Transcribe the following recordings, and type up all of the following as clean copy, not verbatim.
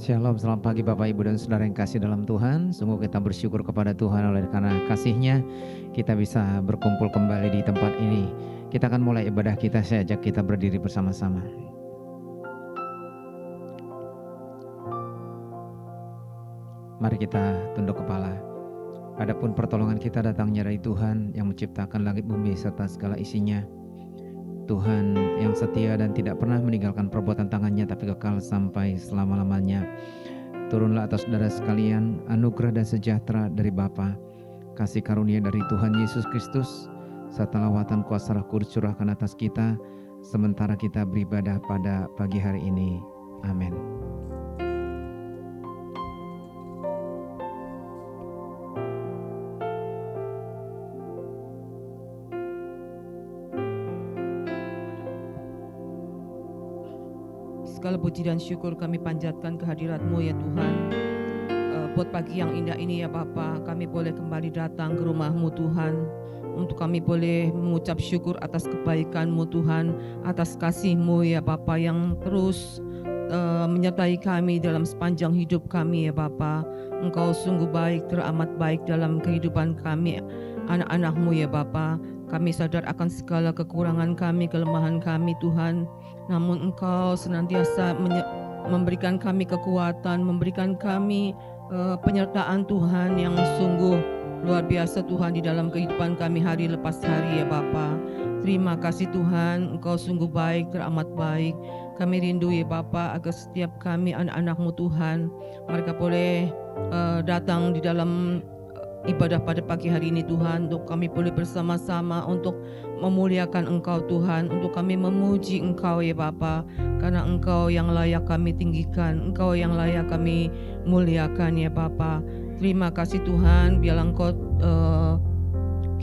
Shalom, selamat pagi Bapak Ibu dan Saudara yang kasih dalam Tuhan. Sungguh kita bersyukur kepada Tuhan oleh karena kasih-Nya kita bisa berkumpul kembali di tempat ini. Kita akan mulai ibadah kita, saya ajak kita berdiri bersama-sama. Mari kita tunduk kepala. Adapun pertolongan kita datangnya dari Tuhan yang menciptakan langit bumi serta segala isinya. Tuhan yang setia dan tidak pernah meninggalkan perbuatan tangannya tapi kekal sampai selama-lamanya. Turunlah atas saudara sekalian anugerah dan sejahtera dari Bapa, kasih karunia dari Tuhan Yesus Kristus, serta lawatan kuasa Roh Kudus curahkan atas kita sementara kita beribadah pada pagi hari ini. Amin. Segala puji dan syukur kami panjatkan kehadirat-Mu ya Tuhan. Buat pagi yang indah ini ya Bapa, kami boleh kembali datang ke rumah-Mu Tuhan. Untuk kami boleh mengucap syukur atas kebaikan-Mu Tuhan, atas kasih-Mu ya Bapa yang terus menyertai kami dalam sepanjang hidup kami ya Bapa. Engkau sungguh baik, teramat baik dalam kehidupan kami, anak-anak-Mu ya Bapa. Kami sadar akan segala kekurangan kami, kelemahan kami Tuhan. Namun Engkau senantiasa memberikan kami kekuatan, memberikan kami penyertaan Tuhan yang sungguh luar biasa Tuhan di dalam kehidupan kami hari lepas hari ya Bapa. Terima kasih Tuhan, Engkau sungguh baik, teramat baik. Kami rindu ya Bapa agar setiap kami anak-anak-Mu Tuhan, mereka boleh datang di dalam ibadah pada pagi hari ini Tuhan, untuk kami boleh bersama-sama untuk memuliakan Engkau Tuhan, untuk kami memuji Engkau ya Bapa, karena Engkau yang layak kami tinggikan, Engkau yang layak kami muliakan ya Bapa. Terima kasih Tuhan, biarlah Engkau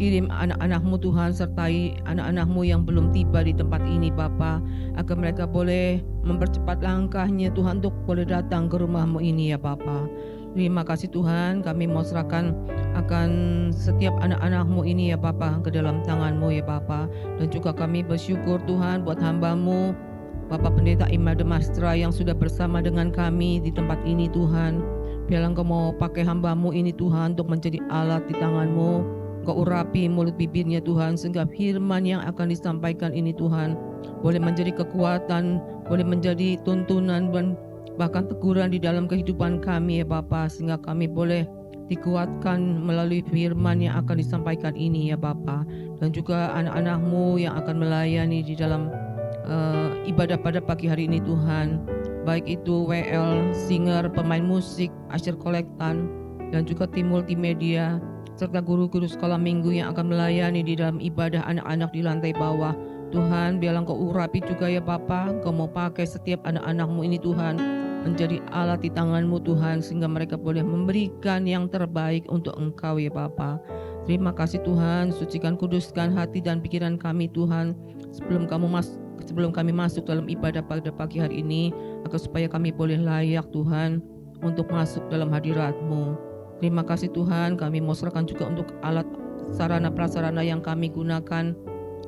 kirim anak-anak-Mu Tuhan, sertai anak-anak-Mu yang belum tiba di tempat ini Bapa, agar mereka boleh mempercepat langkahnya Tuhan untuk boleh datang ke rumah-Mu ini ya Bapa. Terima kasih Tuhan, kami mau serahkan akan setiap anak-anak-Mu ini ya Bapa ke dalam tangan-Mu ya Bapa. Dan juga kami bersyukur Tuhan buat hamba-Mu Bapak Pendeta Imelda Mastra yang sudah bersama dengan kami di tempat ini Tuhan. Biarlah Engkau mau pakai hamba-Mu ini Tuhan untuk menjadi alat di tangan-Mu. Engkau urapi mulut bibirnya Tuhan, sehingga firman yang akan disampaikan ini Tuhan boleh menjadi kekuatan, boleh menjadi tuntunan, bahkan teguran di dalam kehidupan kami ya Bapa, sehingga kami boleh dikuatkan melalui firman yang akan disampaikan ini ya Bapa. Dan juga anak-anak-Mu yang akan melayani di dalam ibadah pada pagi hari ini Tuhan, baik itu WL, singer, pemain musik, asyir kolektan, dan juga tim multimedia, serta guru-guru sekolah minggu yang akan melayani di dalam ibadah anak-anak di lantai bawah. Tuhan, biarlah Engkau urapi juga ya Bapa, Engkau mau pakai setiap anak-anak-Mu ini Tuhan menjadi alat di tangan-Mu Tuhan, sehingga mereka boleh memberikan yang terbaik untuk Engkau ya Bapa. Terima kasih Tuhan, sucikan kuduskan hati dan pikiran kami Tuhan sebelum kami masuk dalam ibadah pada pagi hari ini, agar supaya kami boleh layak Tuhan untuk masuk dalam hadirat-Mu. Terima kasih Tuhan, kami mau serahkan juga untuk alat sarana prasarana yang kami gunakan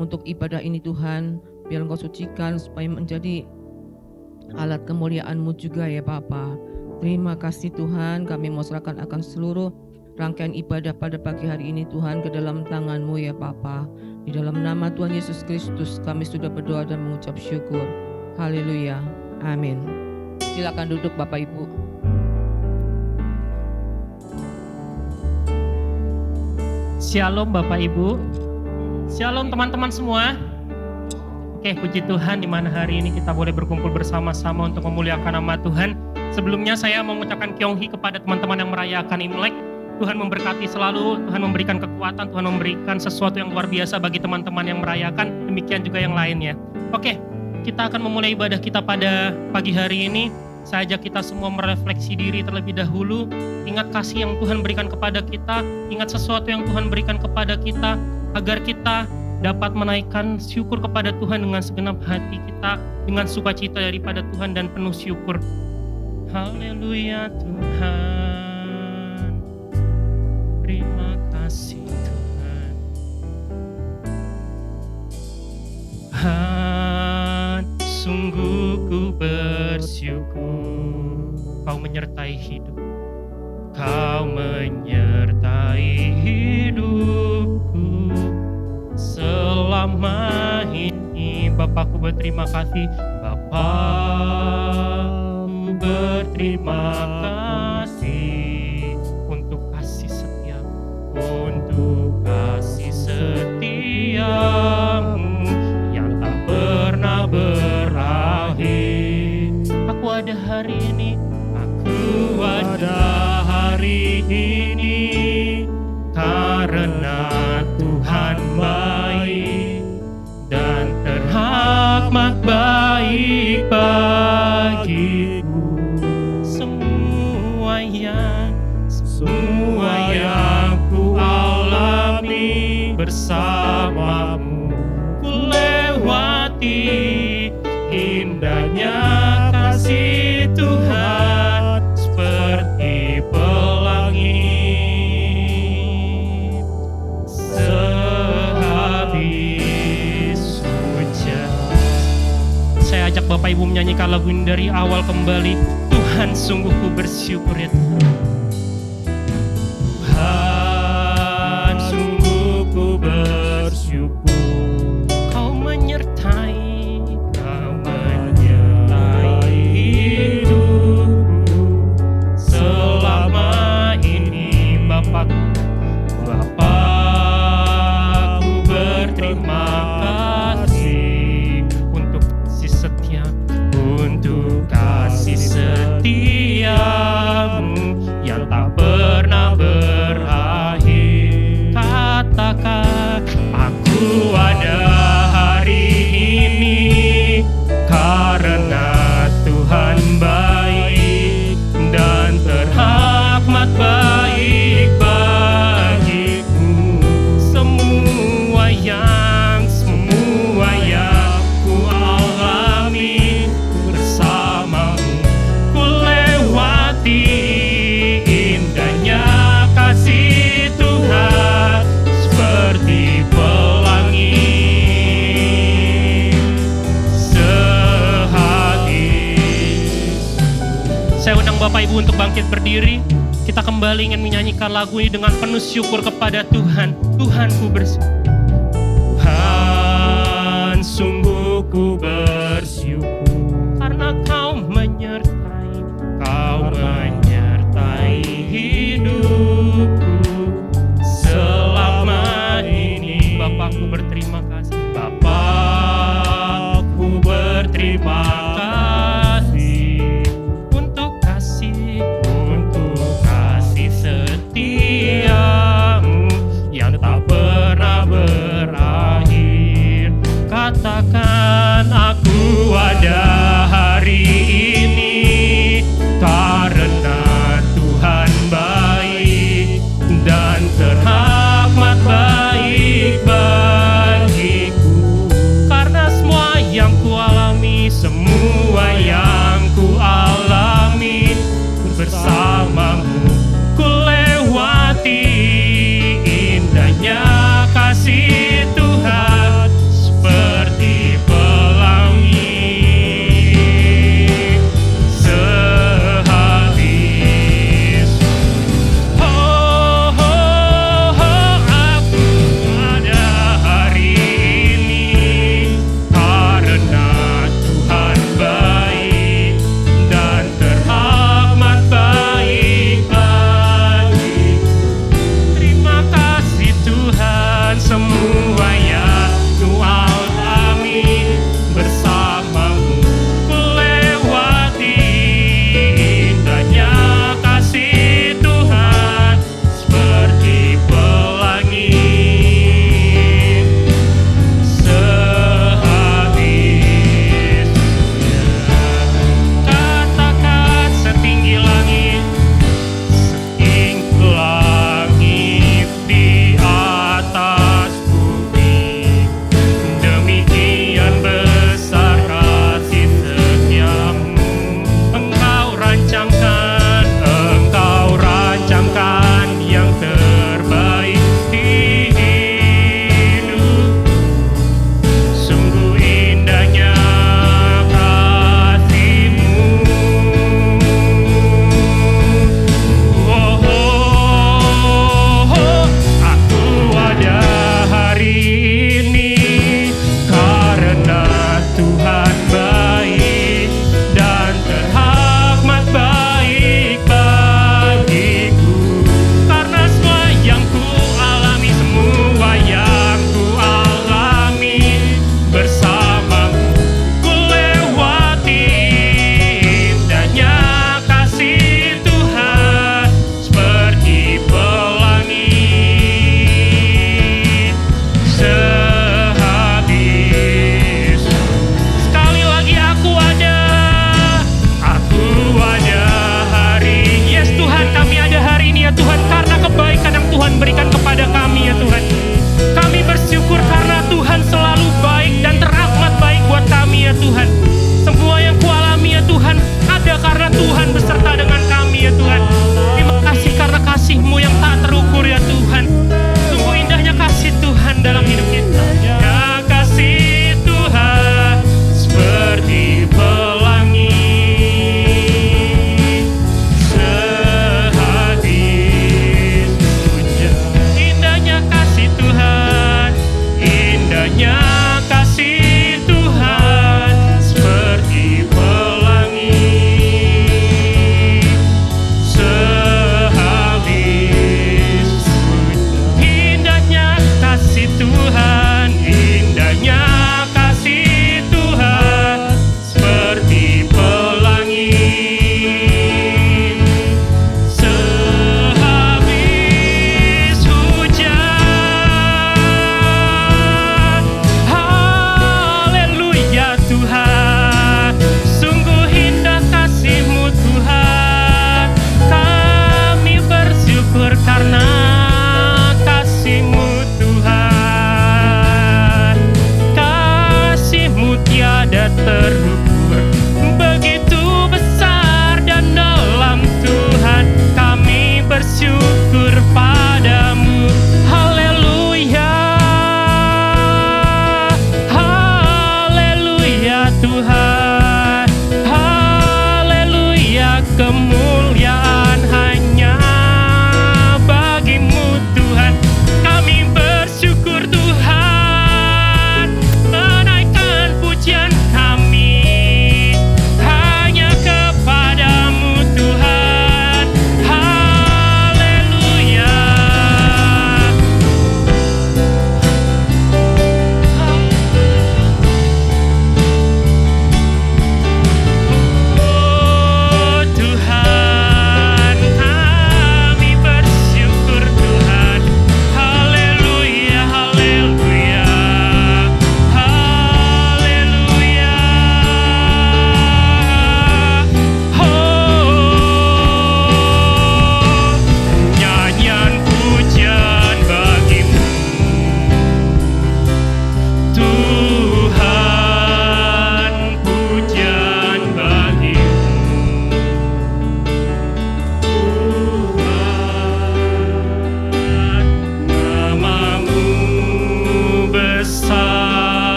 untuk ibadah ini Tuhan. Biar Engkau sucikan supaya menjadi alat kemuliaan-Mu juga ya Bapa. Terima kasih Tuhan, kami mau serahkan akan seluruh rangkaian ibadah pada pagi hari ini Tuhan ke dalam tangan-Mu ya Bapa. Di dalam nama Tuhan Yesus Kristus kami sudah berdoa dan mengucap syukur. Haleluya. Amin. Silakan duduk Bapak Ibu. Shalom Bapak Ibu. Shalom teman-teman semua. Oke, puji Tuhan di mana hari ini kita boleh berkumpul bersama-sama untuk memuliakan nama Tuhan. Sebelumnya saya mau mengucapkan Kyonghi kepada teman-teman yang merayakan Imlek. Tuhan memberkati selalu, Tuhan memberikan kekuatan, Tuhan memberikan sesuatu yang luar biasa bagi teman-teman yang merayakan, demikian juga yang lainnya. Oke, kita akan memulai ibadah kita pada pagi hari ini. Saya ajak kita semua merefleksi diri terlebih dahulu. Ingat kasih yang Tuhan berikan kepada kita, ingat sesuatu yang Tuhan berikan kepada kita, agar kita dapat menaikkan syukur kepada Tuhan dengan segenap hati kita, dengan sukacita daripada Tuhan dan penuh syukur. Haleluya Tuhan, terima kasih Tuhan, sungguh ku bersyukur. Kau menyertai hidup. Kau menyertai hidupku selama ini. Bapakku berterima kasih. Bapakku berterima kasih untuk kasih setia, untuk kasih setiamu yang tak pernah berakhir. Aku ada hari ini, aku ada hari ini karena Tuhan baik dan terhormat baik bagiku. Semua yang ku alami bersamamu, ku lewati indahnya kasih Tuhan seperti pelangi. Sehabis hujan, saya ajak Bapak Ibu menyanyikan lagu ini dari awal kembali. Tuhan, sungguh ku bersyukur ya Tuhan. Tuhan, sungguh ku bersyukur. Kau menyertai hidupku selama ini. Bapakku berterima kasih untuk kasih setia, untuk kasih setiamu yang tak pernah berakhir. Katakan, aku ada hari ini karena Tuhan baik dan terhormat baik bagiku. Semua yang ku alami bersamamu, ku lewati indahnya kasih Tuhan seperti pelangi. Saya undang Bapak Ibu untuk bangkit berdiri. Kita kembali ingin menyanyikan lagu ini dengan penuh syukur kepada Tuhan. Tuhan, ku bersyukur. Tuhan, sungguh ku bersyukur karena Kau menyertai hidupku selama ini. Bapakku berterima kasih. Bapakku berterima kasih untuk kasih setiamu yang tak pernah berakhir. Katakan, aku ada hari ini karena Tuhan baik dan terhormat baik bagiku.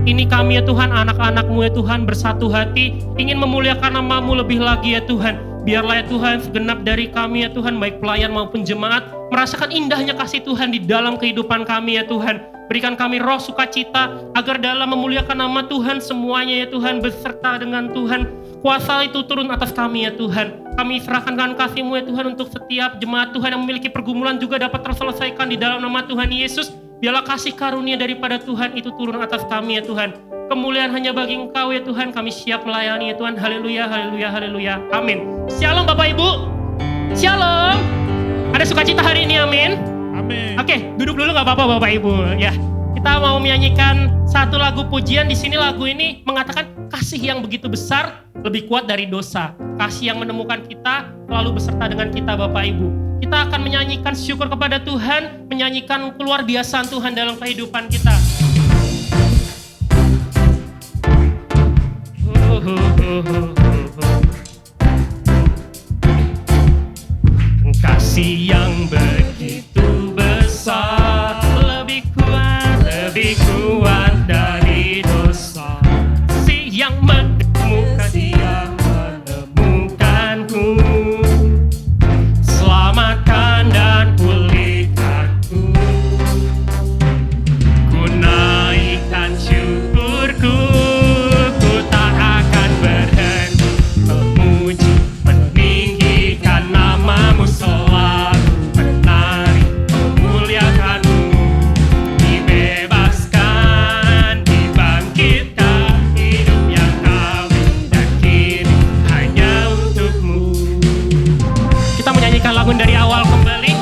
Ini kami ya Tuhan, anak-anak-Mu ya Tuhan, bersatu hati, ingin memuliakan nama-Mu lebih lagi ya Tuhan. Biarlah ya Tuhan, segenap dari kami ya Tuhan, baik pelayan maupun jemaat, merasakan indahnya kasih Tuhan di dalam kehidupan kami ya Tuhan. Berikan kami roh sukacita, agar dalam memuliakan nama Tuhan semuanya ya Tuhan, beserta dengan Tuhan, kuasa itu turun atas kami ya Tuhan. Kami serahkan dengan kasih-Mu ya Tuhan untuk setiap jemaat Tuhan yang memiliki pergumulan juga dapat terselesaikan di dalam nama Tuhan Yesus. Biarlah kasih karunia daripada Tuhan itu turun atas kami ya Tuhan. Kemuliaan hanya bagi Engkau ya Tuhan, kami siap melayani ya Tuhan. Haleluya, haleluya, haleluya. Amin. Shalom Bapak Ibu. Shalom. Ada sukacita hari ini, amin. Amin. Oke, duduk dulu gak apa-apa Bapak Ibu ya. Kita mau menyanyikan satu lagu pujian. Di sini lagu ini mengatakan kasih yang begitu besar lebih kuat dari dosa. Kasih yang menemukan kita selalu beserta dengan kita Bapak Ibu. Kita akan menyanyikan syukur kepada Tuhan, menyanyikan keluar biasaan Tuhan dalam kehidupan kita. Kasih yang begitu besar, lebih kuat dari dosa. Kasih yang menemukanku, selamatkan dan pulihkanku. Ku naikkan syukurku, ku tak akan berhenti memuji, meninggikan nama-Mu selalu, menari, memuliakan-Mu. Dibebaskan, dibangkitkan, hidup yang kami dan kini hanya untuk-Mu. Kita menyanyikan lagu dari awal kembali.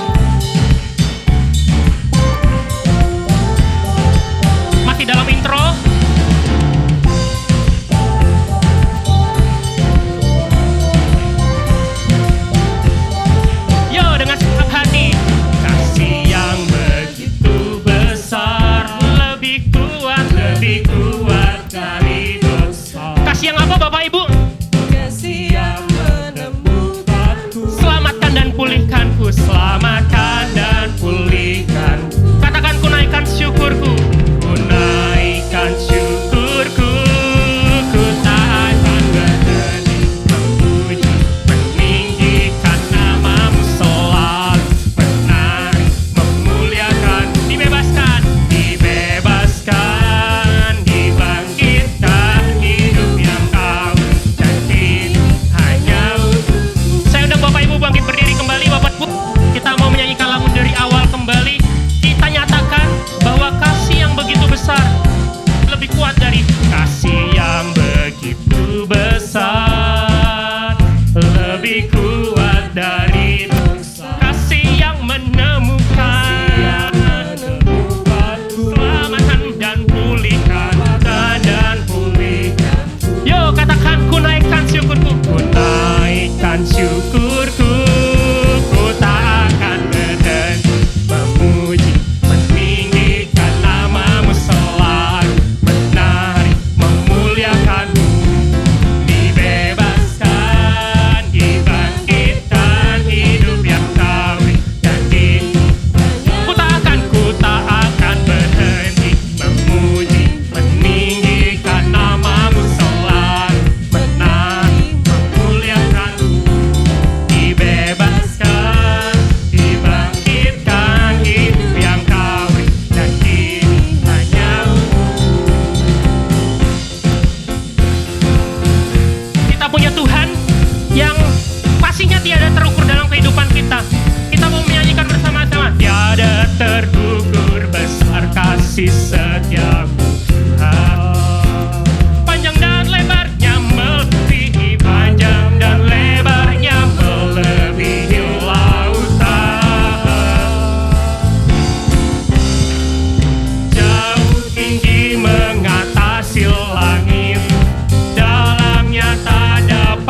Masih dalam intro. Yo, dengan segenap hati. Kasih yang begitu besar, lebih kuat dari dosa. Kasih yang apa Bapak Ibu? Kasih yang menemukanku, Selamatkan dan pulihkanku, selamatkan dan pulihkanku. Katakan ku naikkan syukurku, ku naikkan syukurku, ku tak akan berhenti memuji, meninggikan nama-Mu selalu, menari, memuliakan. Dibebaskan, dibebaskan, dibangkitkan, hidup yang Kau dan kini hanya untuk-Mu. Saya undang Bapak Ibu bangkit berdiri kembali Bapak Ibu. Kita mau menyanyikan lagu dari awal kembali. Kita nyatakan bahwa kasih yang begitu besar lebih kuat dari kasih yang begitu besar, lebih kuat dari dosa. Kasih yang menemukan, selamatkan dan pulihkan, dan pulihkan. Yo, katakan ku naikkan syukurku, ku naikkan syukurku, ku tak akan berhenti memuji, meninggikan nama-Mu selalu, menari, memuliakan-Mu. Dibebaskan, dibangkitkan, hidup yang Kau berikan kini. Ku tak akan berhenti memuji, meninggikan nama-Mu selalu, menari, memuliakan-Mu. Dibebaskan, dibangkitkan, hidup yang Kau berikan kini hanya kita punya Tuhan yang kasihnya tiada terukur dalam kehidupan kita. Kita mau menyanyikan bersama-sama. Tiada terukur besar kasih setiamu Tuhan. Panjang dan lebarnya melebihi, panjang dan lebarnya melebihi lautan. Jauh tinggi mengatasi langit, dalamnya tak dapat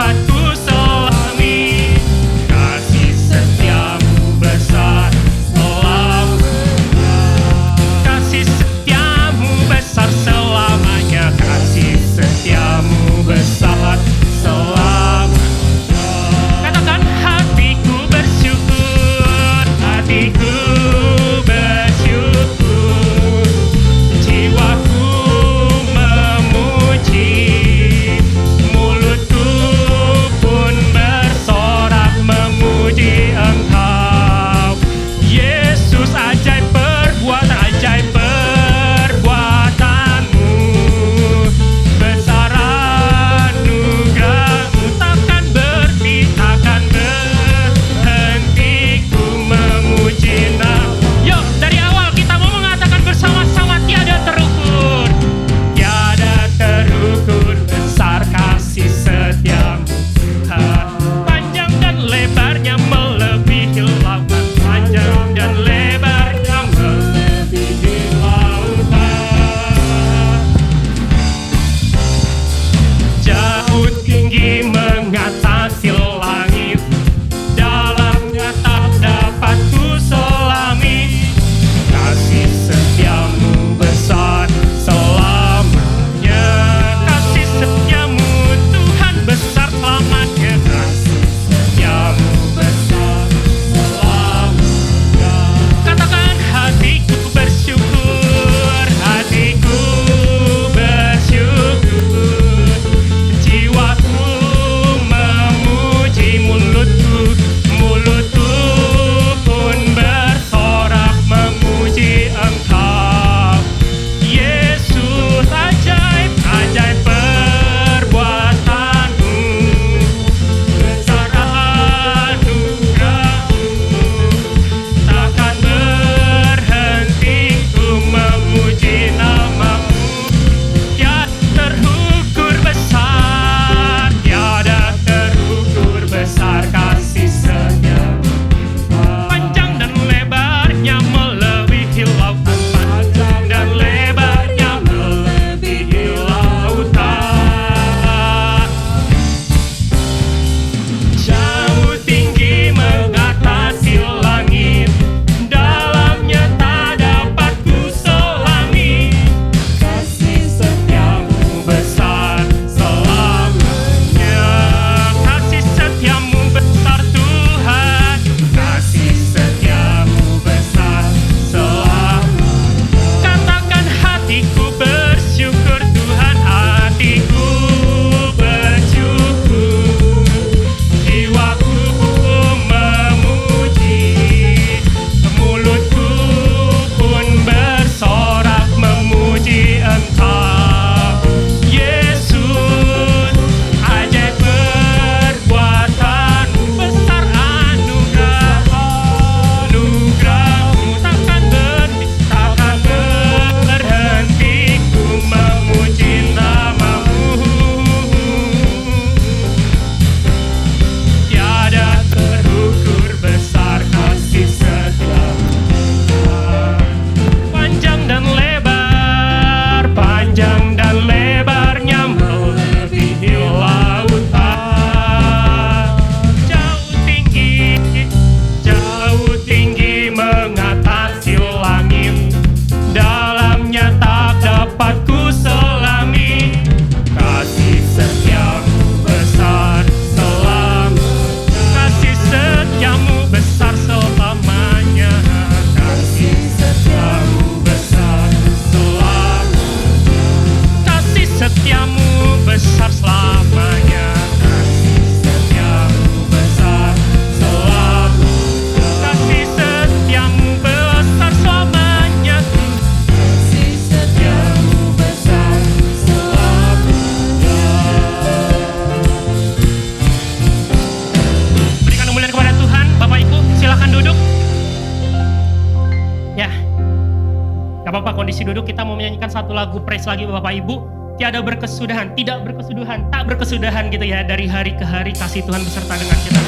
duduk, kita mau menyanyikan satu lagu praise lagi Bapak Ibu. Tiada berkesudahan, tidak berkesudahan, tak berkesudahan gitu ya. Dari hari ke hari kasih Tuhan beserta dengan kita.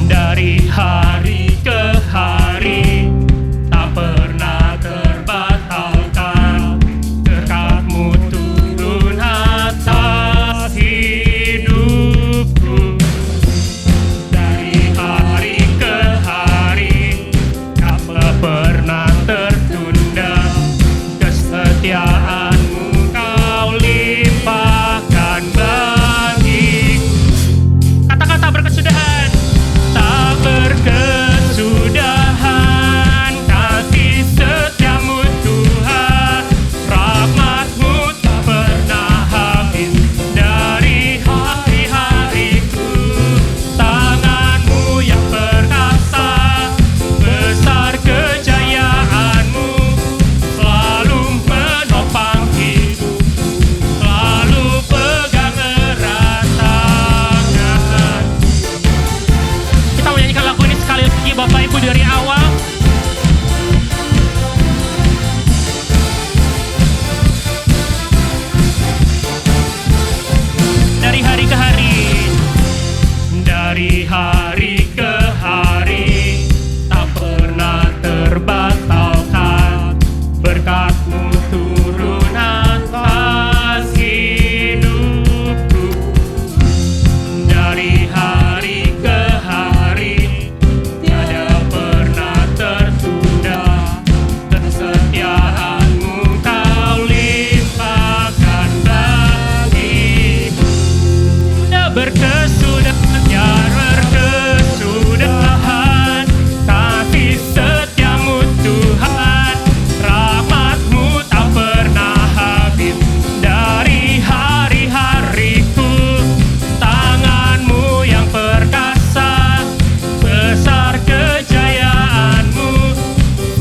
Dari hari ke hari tak pernah terbatalkan, berkat-Mu turun atas hidupku. Dari hari ke hari tak pernah tertunda, kesetiaan-Mu Kau limpahkan bagiku. Kata-kata berkesudahan. Tak berkesudahan kasih setiamu Tuhan, rahmat-Mu tak pernah habis dari hari-hariku. Tangan-Mu yang perkasa, besar kejayaan-Mu, selalu menopang hidupku, selalu pegang erat tangan. Kita menyanyikan lagu ini sekali lagi Bapak Ibu dari awal. Dari hari ke hari, dari hari ke hari tak pernah terbatalkan, berkat-Mu turun atas hidupku. Dari hari ke hari tiada pernah tertunda, kesetiaan-Mu Kau limpahkan bagiku. Tak berkesudahan, tiada berkesudahan kasih setiamu Tuhan, rahmat-Mu tak pernah habis dari hari-hariku. Tangan-Mu yang perkasa, besar kejayaan-Mu,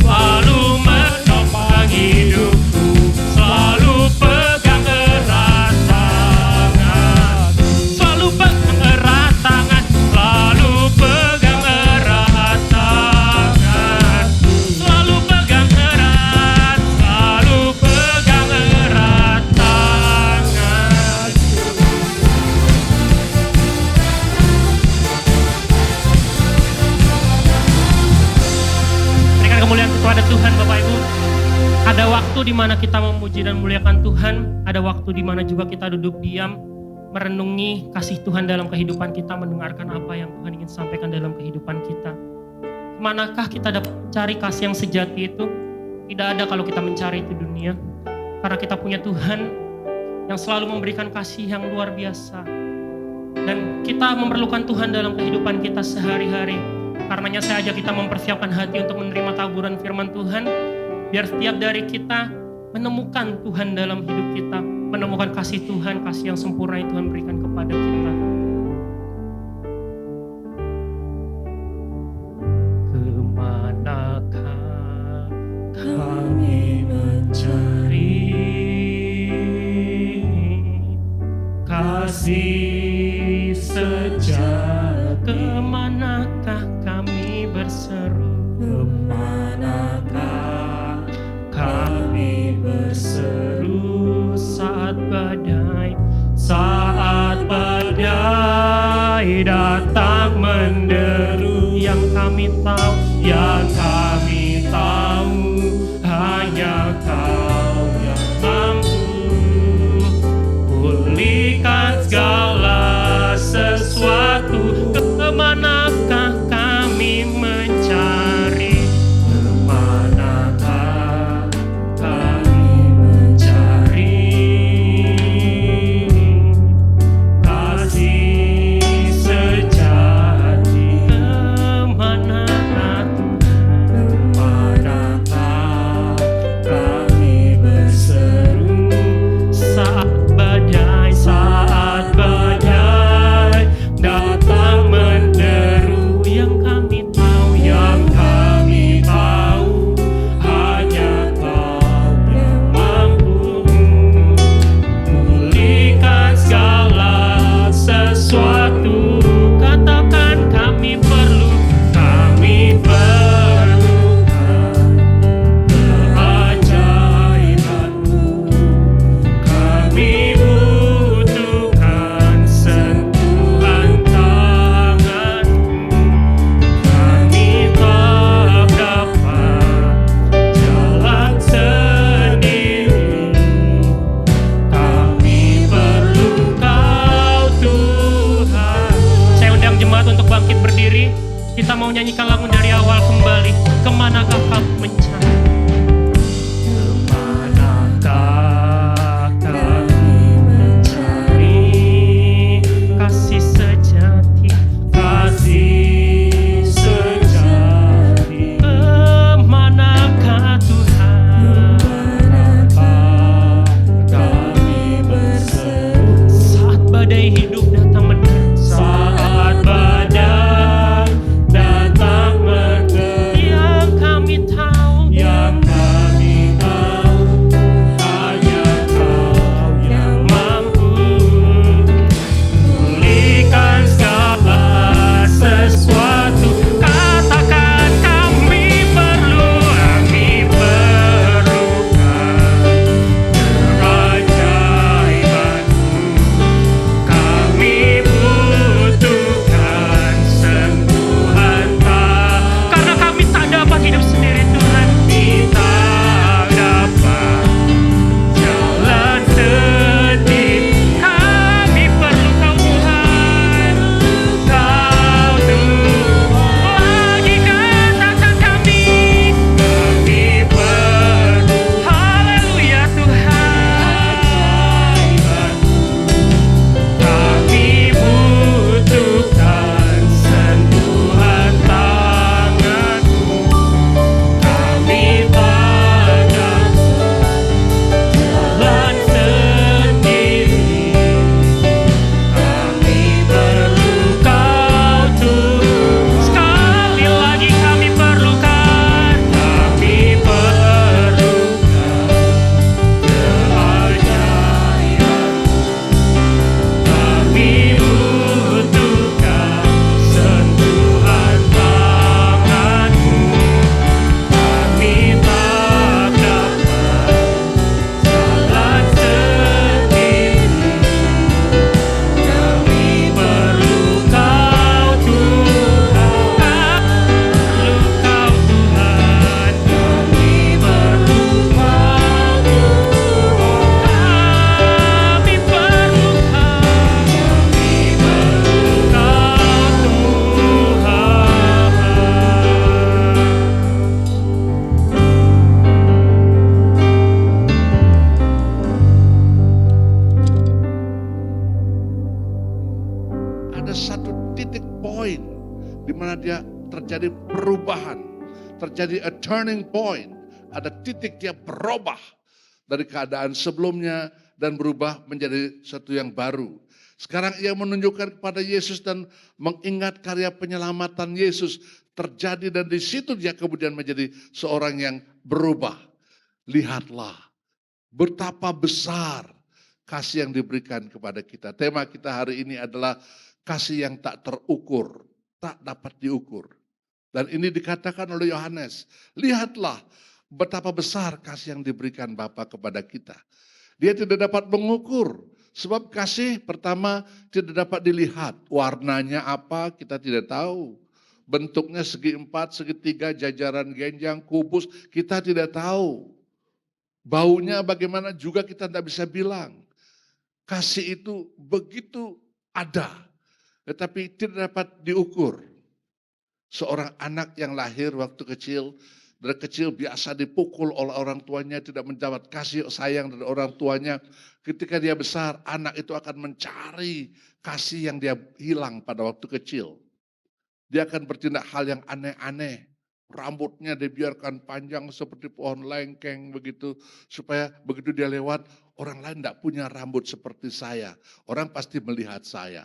selalu menopang hidupku, selalu pegang erat tangan, selalu pegang erat tangan, selalu pegang erat tangan, selalu pegang erat, selalu pegang erat tangan. Berikan kemuliaan kepada Tuhan Bapak Ibu. Ada waktu di mana kita memuji dan memuliakan Tuhan, ada waktu di mana juga kita duduk diam, merenungi kasih Tuhan dalam kehidupan kita, mendengarkan apa yang Tuhan ingin sampaikan dalam kehidupan kita. Kemanakah kita dapat mencari kasih yang sejati itu? Tidak ada kalau kita mencari itu dunia. Karena kita punya Tuhan yang selalu memberikan kasih yang luar biasa. Dan kita memerlukan Tuhan dalam kehidupan kita sehari-hari. Karenanya saya ajak kita mempersiapkan hati untuk menerima taburan firman Tuhan. Biar setiap dari kita menemukan Tuhan dalam hidup kita. Menemukan kasih Tuhan, kasih yang sempurna yang Tuhan berikan kepada kita. Kemanakah kami mencari kasih sejati? Kemanakah kami berseru? Kemanakah kami berseru saat badai datang menderu? Yang kami tahu hanya Kau yang mampu pulihkan segala sesuatu. Kemanakah kami mencari? Kemanakah kami mencari kasih sejati? Kemanakah Tuhan? nyanyikan lagu dari awal kembali. Kemanakah kamu mencari? Kemanakah kami mencari kasih sejati, kasih sejati? Kemanakah Tuhan? Kemanakah kami berseru saat badai hidup datang menerjang? Saat badai datang menerjang, yang kami tahu hanya Kau yang mampu pulihkan segala sesuatu. Katakan kami perlukan kerajaan-Mu. Kami butuhkan sentuhan karena kami tak dapat hidup sendiri Tuhan. Kami tak dapat jalan sendiri. Kami perlu Kau Tuhan. Kau Tuhan. Lagi katakan kami perlu. Haleluya Tuhan. Kami butuhkan sentuhan tangan-Mu. Kami tak dapat jalan sendiri. Kami perlu Kau Tuhan. Sekali lagi kami perlukan. Kami perlukan kerajaan. Kami butuhkan sentuhan tangan-Mu. Kami tak dapat jalan sendiri. Kami perlu Kau Tuhan. Perlu Kau Tuhan. Kami perlu Kau Tuhan. Kami perlu Ada satu titik poin di mana dia terjadi perubahan, terjadi a turning point. Ada titik dia berubah dari keadaan sebelumnya dan berubah menjadi sesuatu yang baru. Sekarang ia menunjukkan kepada Yesus dan mengingat karya penyelamatan Yesus terjadi, dan di situ dia kemudian menjadi seorang yang berubah. Lihatlah betapa besar kasih yang diberikan kepada kita. Tema kita hari ini adalah kasih yang tak terukur, tak dapat diukur. Dan ini dikatakan oleh Yohanes, lihatlah betapa besar kasih yang diberikan Bapa kepada kita. Dia tidak dapat mengukur, sebab kasih pertama tidak dapat dilihat. Warnanya apa kita tidak tahu. Bentuknya segi empat, segitiga, jajaran genjang, kubus, kita tidak tahu. Baunya bagaimana juga kita tidak bisa bilang. Kasih itu begitu ada, tetapi tidak dapat diukur. Seorang anak yang lahir waktu kecil, dari kecil biasa dipukul oleh orang tuanya, tidak mendapat kasih sayang dari orang tuanya. Ketika dia besar, anak itu akan mencari kasih yang dia hilang pada waktu kecil. Dia akan bertindak hal yang aneh-aneh. Rambutnya dibiarkan panjang seperti pohon lengkeng begitu, supaya begitu dia lewat, orang lain tidak punya rambut seperti saya. Orang pasti melihat saya.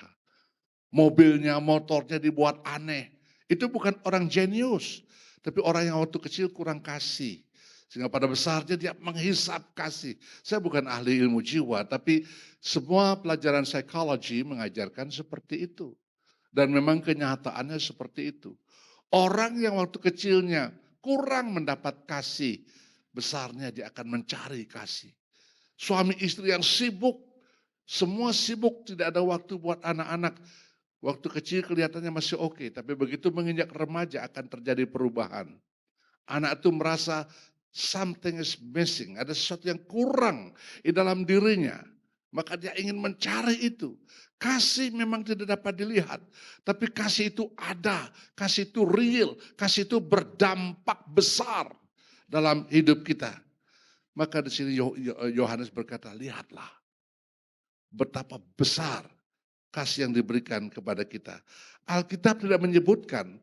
Mobilnya, motornya dibuat aneh. Itu bukan orang jenius, tapi orang yang waktu kecil kurang kasih. Sehingga pada besarnya dia menghisap kasih. Saya bukan ahli ilmu jiwa, tapi semua pelajaran psikologi mengajarkan seperti itu. Dan memang kenyataannya seperti itu. Orang yang waktu kecilnya kurang mendapat kasih, besarnya dia akan mencari kasih. Suami istri yang sibuk, semua sibuk, tidak ada waktu buat anak-anak. Waktu kecil kelihatannya masih oke, tapi begitu menginjak remaja akan terjadi perubahan. Anak itu merasa something is missing, ada sesuatu yang kurang di dalam dirinya. Maka dia ingin mencari itu. Kasih memang tidak dapat dilihat, tapi kasih itu ada, kasih itu real, kasih itu berdampak besar dalam hidup kita. Maka di sini Yohanes berkata, lihatlah betapa besar kasih yang diberikan kepada kita. Alkitab tidak menyebutkan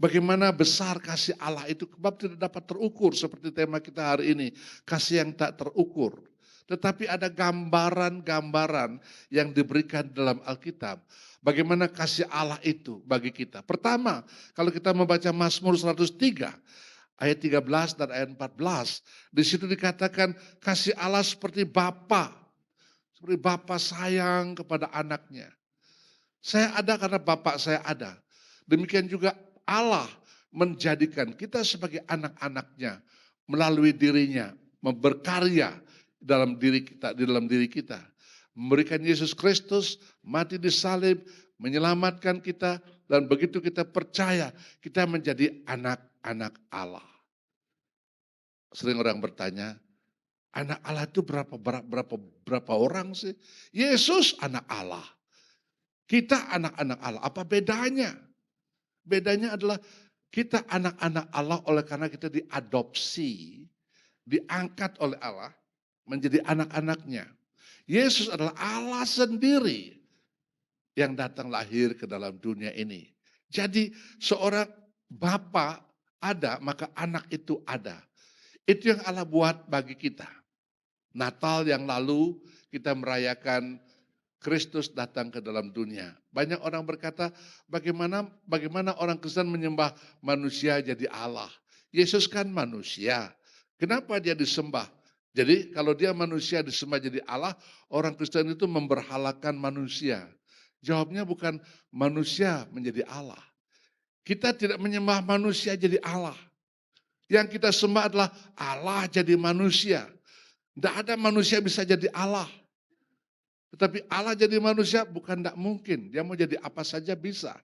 bagaimana besar kasih Allah itu, sebab tidak dapat terukur seperti tema kita hari ini, kasih yang tak terukur. Tetapi ada gambaran-gambaran yang diberikan dalam Alkitab. Bagaimana kasih Allah itu bagi kita. Pertama, kalau kita membaca Mazmur 103, ayat 13 dan ayat 14, di situ dikatakan kasih Allah seperti Bapa. Seperti Bapa sayang kepada anaknya. Saya ada karena Bapak saya ada. Demikian juga Allah menjadikan kita sebagai anak-anaknya melalui dirinya, berkarya dalam diri kita, di dalam diri kita. Memberikan Yesus Kristus mati di salib, menyelamatkan kita, dan begitu kita percaya, kita menjadi anak-anak Allah. Sering orang bertanya, anak Allah itu berapa orang sih? Yesus anak Allah. Kita anak-anak Allah. Apa bedanya? Bedanya adalah kita anak-anak Allah oleh karena kita diadopsi, diangkat oleh Allah menjadi anak-anaknya. Yesus adalah Allah sendiri yang datang lahir ke dalam dunia ini. Jadi seorang bapa ada, maka anak itu ada. Itu yang Allah buat bagi kita. Natal yang lalu kita merayakan Kristus datang ke dalam dunia. Banyak orang berkata, bagaimana orang Kristen menyembah manusia jadi Allah. Yesus kan manusia. Kenapa dia disembah? Jadi kalau dia manusia disembah jadi Allah, orang Kristen itu memberhalakan manusia. Jawabnya bukan manusia menjadi Allah. Kita tidak menyembah manusia jadi Allah. Yang kita sembah adalah Allah jadi manusia. Tidak ada manusia bisa jadi Allah. Tetapi Allah jadi manusia bukan tidak mungkin. Dia mau jadi apa saja bisa.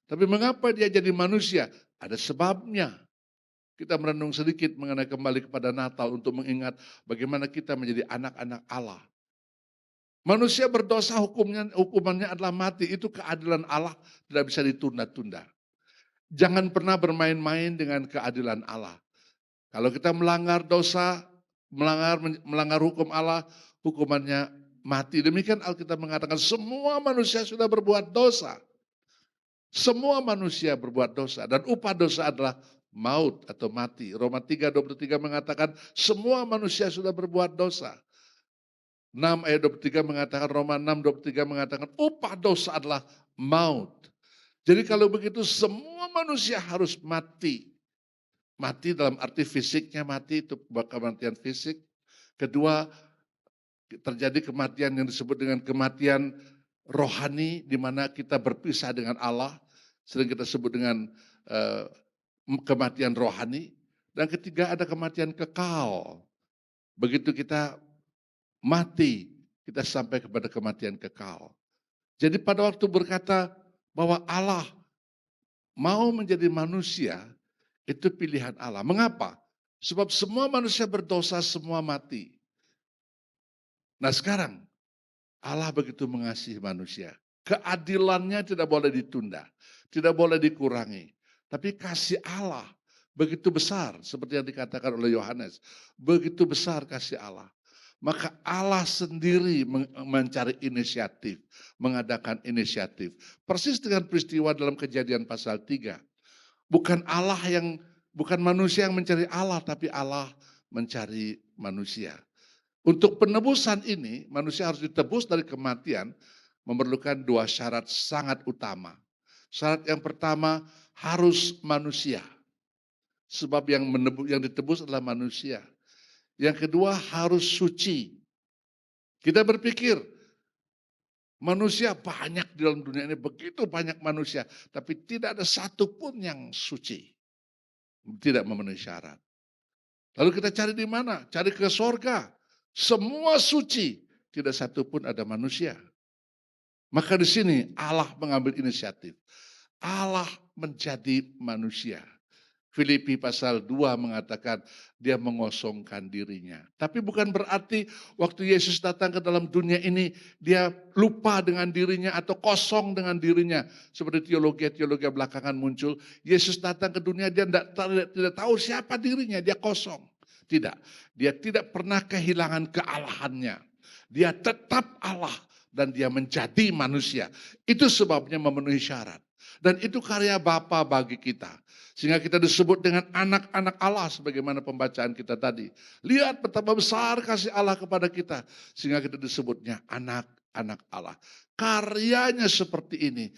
Tapi mengapa dia jadi manusia? Ada sebabnya. Kita merenung sedikit mengenai kembali kepada Natal untuk mengingat bagaimana kita menjadi anak-anak Allah. Manusia berdosa hukumannya adalah mati. Itu keadilan Allah tidak bisa ditunda-tunda. Jangan pernah bermain-main dengan keadilan Allah. Kalau kita melanggar dosa, melanggar hukum Allah, hukumannya mati. Demikian Alkitab mengatakan semua manusia sudah berbuat dosa. Semua manusia berbuat dosa dan upah dosa adalah maut atau mati. Roma 3:23 mengatakan semua manusia sudah berbuat dosa. 6 ayat 23 mengatakan, Roma 6:23 mengatakan upah dosa adalah maut. Jadi kalau begitu semua manusia harus mati. Mati dalam arti fisiknya mati, itu kematian fisik. Kedua, terjadi kematian yang disebut dengan kematian rohani, di mana kita berpisah dengan Allah, sering kita sebut dengan kematian rohani. Dan ketiga ada kematian kekal. Begitu kita mati, kita sampai kepada kematian kekal. Jadi pada waktu berkata bahwa Allah mau menjadi manusia, itu pilihan Allah. Mengapa? Sebab semua manusia berdosa, semua mati. Nah sekarang, Allah begitu mengasihi manusia. Keadilannya tidak boleh ditunda, tidak boleh dikurangi. Tapi kasih Allah begitu besar, seperti yang dikatakan oleh Yohanes. Begitu besar kasih Allah. Maka Allah sendiri mencari inisiatif, mengadakan inisiatif. Persis dengan peristiwa dalam Kejadian pasal 3. Bukan manusia yang mencari Allah, tapi Allah mencari manusia. Untuk penebusan ini, manusia harus ditebus dari kematian, memerlukan dua syarat sangat utama. Syarat yang pertama harus manusia, sebab yang ditebus adalah manusia. Yang kedua harus suci. Kita berpikir manusia banyak di dalam dunia ini, begitu banyak manusia, tapi tidak ada satupun yang suci, tidak memenuhi syarat. Lalu kita cari di mana? Cari ke sorga. Semua suci, tidak satupun ada manusia. Maka di sini Allah mengambil inisiatif. Allah menjadi manusia. Filipi pasal 2 mengatakan dia mengosongkan dirinya. Tapi bukan berarti waktu Yesus datang ke dalam dunia ini dia lupa dengan dirinya atau kosong dengan dirinya. Seperti teologi-teologi belakangan muncul. Yesus datang ke dunia dia tidak tahu siapa dirinya, dia kosong. Tidak, dia tidak pernah kehilangan kealahannya. Dia tetap Allah dan dia menjadi manusia. Itu sebabnya memenuhi syarat. Dan itu karya Bapa bagi kita. Sehingga kita disebut dengan anak-anak Allah sebagaimana pembacaan kita tadi. Lihat betapa besar kasih Allah kepada kita. Sehingga kita disebutnya anak-anak Allah. Karyanya seperti ini.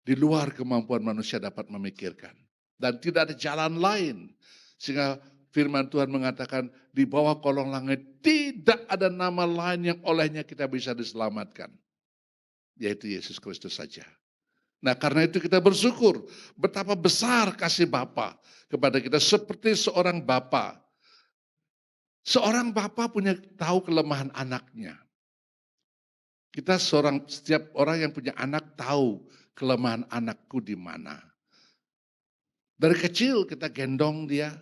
Di luar kemampuan manusia dapat memikirkan. Dan tidak ada jalan lain. Sehingga firman Tuhan mengatakan di bawah kolong langit tidak ada nama lain yang olehnya kita bisa diselamatkan. Yaitu Yesus Kristus saja. Nah karena itu kita bersyukur betapa besar kasih Bapa kepada kita seperti seorang Bapa. Seorang Bapa punya tahu kelemahan anaknya. Setiap orang yang punya anak tahu kelemahan anakku di mana. Dari kecil kita gendong dia.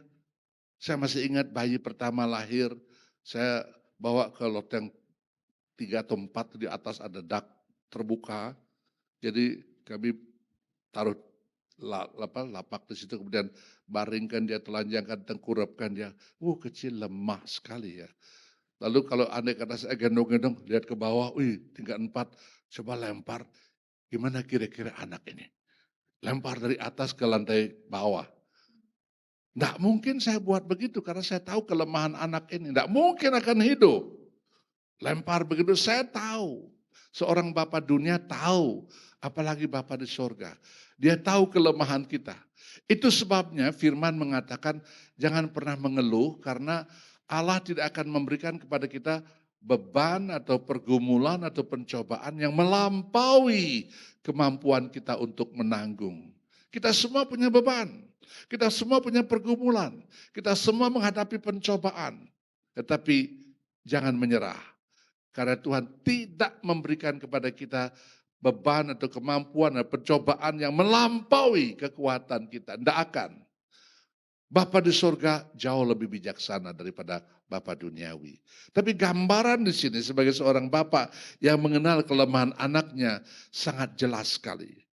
Saya masih ingat bayi pertama lahir, saya bawa ke loteng 3 atau 4 di atas ada dak terbuka. Jadi kami taruh lapak di situ, kemudian baringkan dia, telanjangkan, tengkurapkan dia. Kecil lemah sekali ya. Lalu kalau andai kata saya gendong-gendong, lihat ke bawah, tingkat 4, coba lempar. Gimana kira-kira anak ini? Lempar dari atas ke lantai bawah. Nggak mungkin saya buat begitu karena saya tahu kelemahan anak ini. Nggak mungkin akan hidup. Lempar begitu, saya tahu. Seorang Bapa dunia tahu, apalagi Bapa di sorga. Dia tahu kelemahan kita. Itu sebabnya firman mengatakan jangan pernah mengeluh karena Allah tidak akan memberikan kepada kita beban atau pergumulan atau pencobaan yang melampaui kemampuan kita untuk menanggung. Kita semua punya beban. Kita semua punya pergumulan. Kita semua menghadapi pencobaan. Tetapi jangan menyerah. Karena Tuhan tidak memberikan kepada kita beban atau kemampuan atau pencobaan yang melampaui kekuatan kita. Tidak akan. Bapa di surga jauh lebih bijaksana daripada Bapa duniawi. Tapi gambaran di sini sebagai seorang Bapa yang mengenal kelemahan anaknya sangat jelas sekali.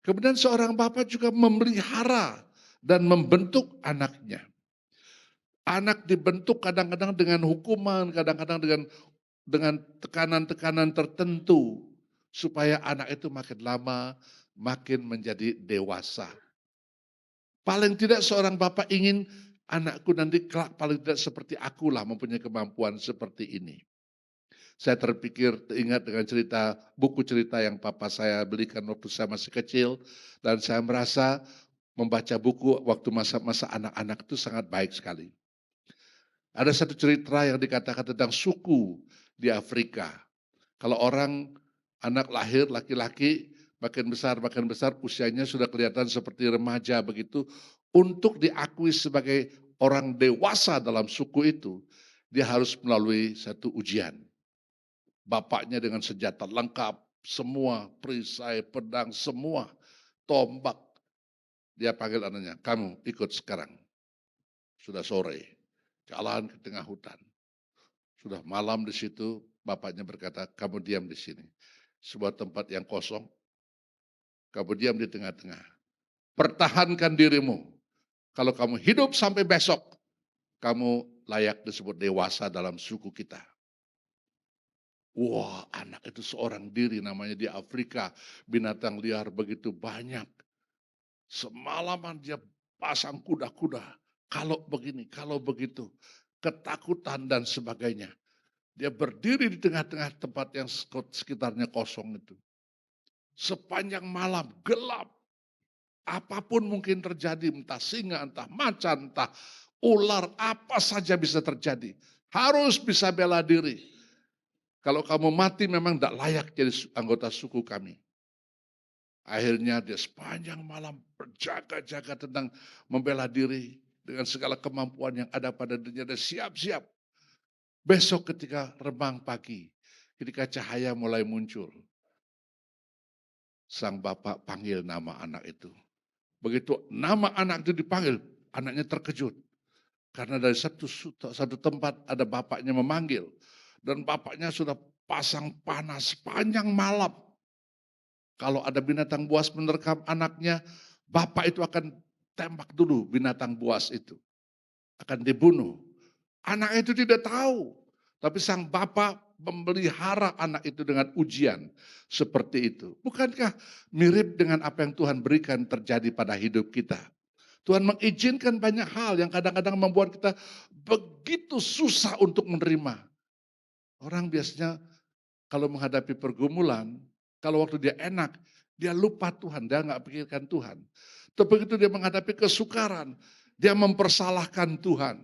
Kemudian seorang Bapa juga memelihara dan membentuk anaknya. Anak dibentuk kadang-kadang dengan hukuman, kadang-kadang dengan tekanan-tekanan tertentu supaya anak itu makin lama makin menjadi dewasa. Paling tidak seorang bapak ingin anakku nanti kelak paling tidak seperti akulah mempunyai kemampuan seperti ini. Saya teringat dengan buku cerita yang papa saya belikan waktu saya masih kecil dan saya merasa membaca buku waktu masa-masa anak-anak itu sangat baik sekali. Ada satu cerita yang dikatakan tentang suku di Afrika. Kalau anak lahir laki-laki makin besar usianya sudah kelihatan seperti remaja begitu. Untuk diakui sebagai orang dewasa dalam suku itu, dia harus melalui satu ujian. Bapaknya dengan senjata lengkap, semua perisai, pedang, semua tombak. Dia panggil anaknya, kamu ikut sekarang. Sudah sore, jalan ke tengah hutan. Sudah malam di situ, bapaknya berkata, kamu diam di sini. Sebuah tempat yang kosong, kamu diam di tengah-tengah. Pertahankan dirimu. Kalau kamu hidup sampai besok, kamu layak disebut dewasa dalam suku kita. Wah, anak itu seorang diri namanya di Afrika. Binatang liar begitu banyak. Semalaman dia pasang kuda-kuda. Kalau begini, kalau begitu. Ketakutan dan sebagainya. Dia berdiri di tengah-tengah tempat yang sekitarnya kosong itu. Sepanjang malam, gelap. Apapun mungkin terjadi, entah singa, entah macan, entah ular, apa saja bisa terjadi. Harus bisa bela diri. Kalau kamu mati memang tidak layak jadi anggota suku kami. Akhirnya dia sepanjang malam berjaga-jaga tentang membela diri. Dengan segala kemampuan yang ada pada dirinya, dia siap-siap. Besok ketika remang pagi, ketika cahaya mulai muncul. Sang bapak panggil nama anak itu. Begitu nama anak itu dipanggil, anaknya terkejut. Karena dari satu tempat ada bapaknya memanggil. Dan bapaknya sudah pasang panas sepanjang malam. Kalau ada binatang buas menerkam anaknya, bapak itu akan tembak dulu binatang buas itu. Akan dibunuh. Anak itu tidak tahu. Tapi sang bapak memelihara anak itu dengan ujian seperti itu. Bukankah mirip dengan apa yang Tuhan berikan terjadi pada hidup kita? Tuhan mengizinkan banyak hal yang kadang-kadang membuat kita begitu susah untuk menerima. Orang biasanya kalau menghadapi pergumulan, kalau waktu dia enak, dia lupa Tuhan, dia nggak pikirkan Tuhan. Tapi begitu dia menghadapi kesukaran, dia mempersalahkan Tuhan.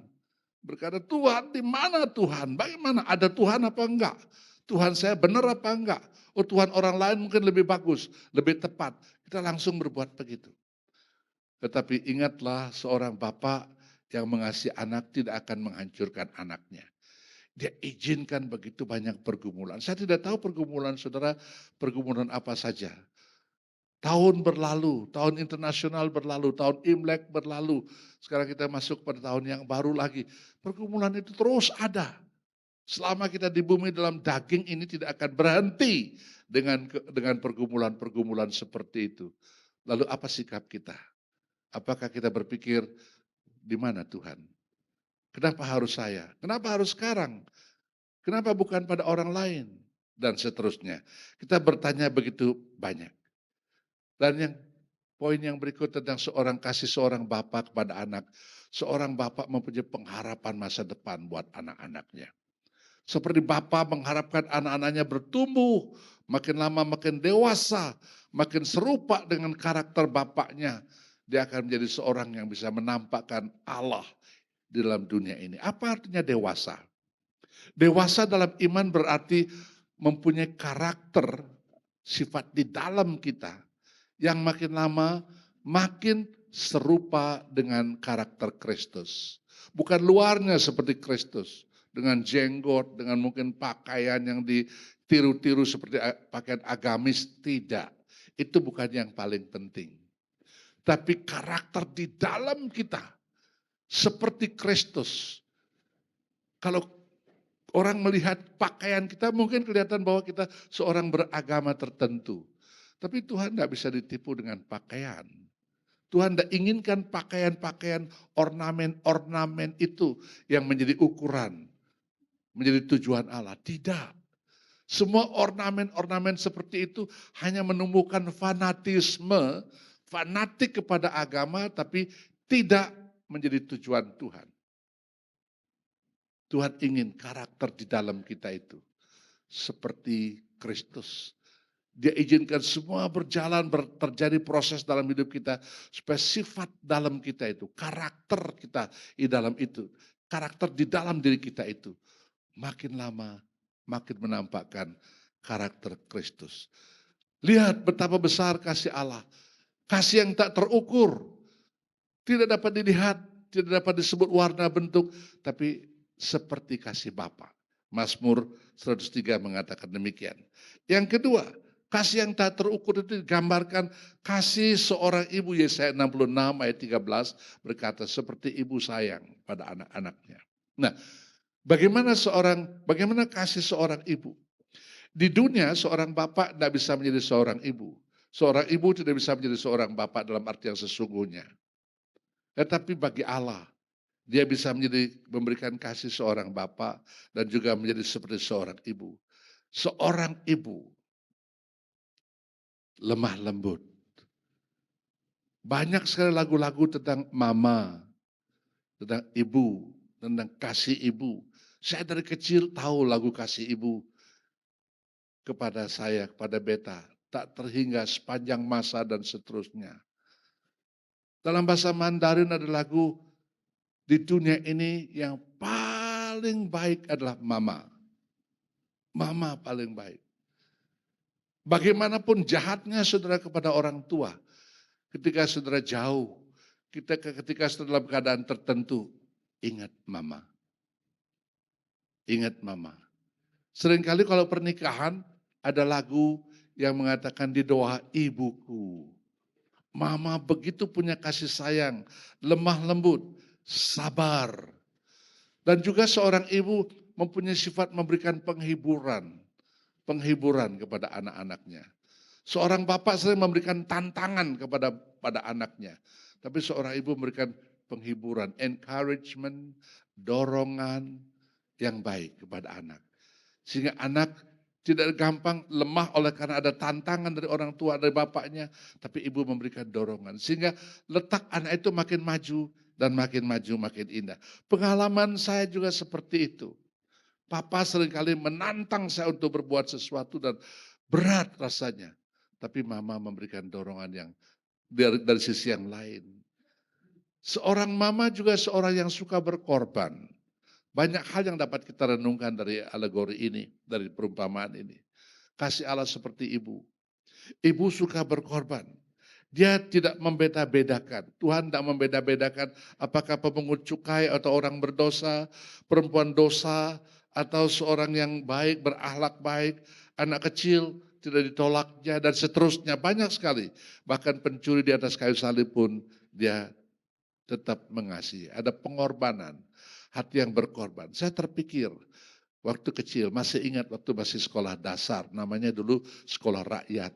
Berkata, Tuhan di mana Tuhan? Bagaimana? Ada Tuhan apa enggak? Tuhan saya benar apa enggak? Oh Tuhan orang lain mungkin lebih bagus, lebih tepat. Kita langsung berbuat begitu. Tetapi ingatlah seorang bapak yang mengasihi anak tidak akan menghancurkan anaknya. Dia izinkan begitu banyak pergumulan. Saya tidak tahu pergumulan saudara, pergumulan apa saja. Tahun berlalu, tahun internasional berlalu, tahun Imlek berlalu. Sekarang kita masuk pada tahun yang baru lagi. Pergumulan itu terus ada. Selama kita di bumi dalam daging ini tidak akan berhenti dengan pergumulan-pergumulan seperti itu. Lalu apa sikap kita? Apakah kita berpikir, di mana Tuhan? Kenapa harus saya? Kenapa harus sekarang? Kenapa bukan pada orang lain? Dan seterusnya. Kita bertanya begitu banyak. Dan yang poin yang berikut tentang kasih seorang bapak kepada anak. Seorang bapak mempunyai pengharapan masa depan buat anak-anaknya. Seperti bapak mengharapkan anak-anaknya bertumbuh, makin lama makin dewasa, makin serupa dengan karakter bapaknya. Dia akan menjadi seorang yang bisa menampakkan Allah di dalam dunia ini. Apa artinya dewasa? Dewasa dalam iman berarti mempunyai karakter, sifat di dalam kita yang makin lama makin serupa dengan karakter Kristus. Bukan luarnya seperti Kristus, dengan jenggot, dengan mungkin pakaian yang ditiru-tiru seperti pakaian agamis, tidak. Itu bukan yang paling penting. Tapi karakter di dalam kita seperti Kristus. Kalau orang melihat pakaian kita mungkin kelihatan bahwa kita seorang beragama tertentu. Tapi Tuhan tidak bisa ditipu dengan pakaian. Tuhan tidak inginkan pakaian-pakaian ornamen-ornamen itu yang menjadi ukuran, menjadi tujuan Allah. Tidak. Semua ornamen-ornamen seperti itu hanya menumbuhkan fanatisme, fanatik kepada agama, tapi tidak menjadi tujuan Tuhan. Tuhan ingin karakter di dalam kita itu seperti Kristus. Dia izinkan semua berjalan, terjadi proses dalam hidup kita supaya sifat dalam kita itu, karakter kita di dalam itu, karakter di dalam diri kita itu makin lama makin menampakkan karakter Kristus. Lihat betapa besar kasih Allah, kasih yang tak terukur, tidak dapat dilihat, tidak dapat disebut warna bentuk, tapi seperti kasih Bapa. Mazmur 103 mengatakan demikian. Yang kedua, kasih yang tak terukur itu digambarkan kasih seorang ibu. Yesaya 66 ayat 13 berkata seperti ibu sayang pada anak-anaknya. Nah, bagaimana kasih seorang ibu? Di dunia seorang bapak tidak bisa menjadi seorang ibu. Seorang ibu tidak bisa menjadi seorang bapak dalam arti yang sesungguhnya. Tetapi bagi Allah, dia bisa memberikan kasih seorang bapak dan juga menjadi seperti seorang ibu. Seorang ibu lemah lembut. Banyak sekali lagu-lagu tentang mama, tentang ibu, tentang kasih ibu. Saya dari kecil tahu lagu kasih ibu kepada saya, kepada beta. Tak terhingga sepanjang masa dan seterusnya. Dalam bahasa Mandarin ada lagu, di dunia ini yang paling baik adalah mama. Mama paling baik. Bagaimanapun jahatnya saudara kepada orang tua, ketika saudara jauh, ketika saudara dalam keadaan tertentu, ingat mama. Ingat mama. Seringkali kalau pernikahan ada lagu yang mengatakan di doa ibuku, Mama begitu punya kasih sayang, lemah lembut, sabar. Dan juga seorang ibu mempunyai sifat memberikan penghiburan kepada anak-anaknya. Seorang bapak sering memberikan tantangan pada anaknya. Tapi seorang ibu memberikan penghiburan, encouragement, dorongan yang baik kepada anak. Sehingga anak tidak gampang lemah oleh karena ada tantangan dari orang tua, dari bapaknya. Tapi ibu memberikan dorongan. Sehingga letak anak itu makin maju dan makin maju makin indah. Pengalaman saya juga seperti itu. Papa seringkali menantang saya untuk berbuat sesuatu dan berat rasanya. Tapi mama memberikan dorongan yang dari sisi yang lain. Seorang mama juga seorang yang suka berkorban. Banyak hal yang dapat kita renungkan dari alegori ini, dari perumpamaan ini. Kasih Allah seperti ibu. Ibu suka berkorban. Dia tidak membeda-bedakan. Tuhan tidak membeda-bedakan apakah pemungut cukai atau orang berdosa, perempuan dosa, atau seorang yang baik, berakhlak baik, anak kecil tidak ditolaknya, dan seterusnya. Banyak sekali. Bahkan pencuri di atas kayu salib pun dia tetap mengasihi. Ada pengorbanan, hati yang berkorban. Saya terpikir, waktu kecil, masih ingat waktu masih sekolah dasar, namanya dulu sekolah rakyat.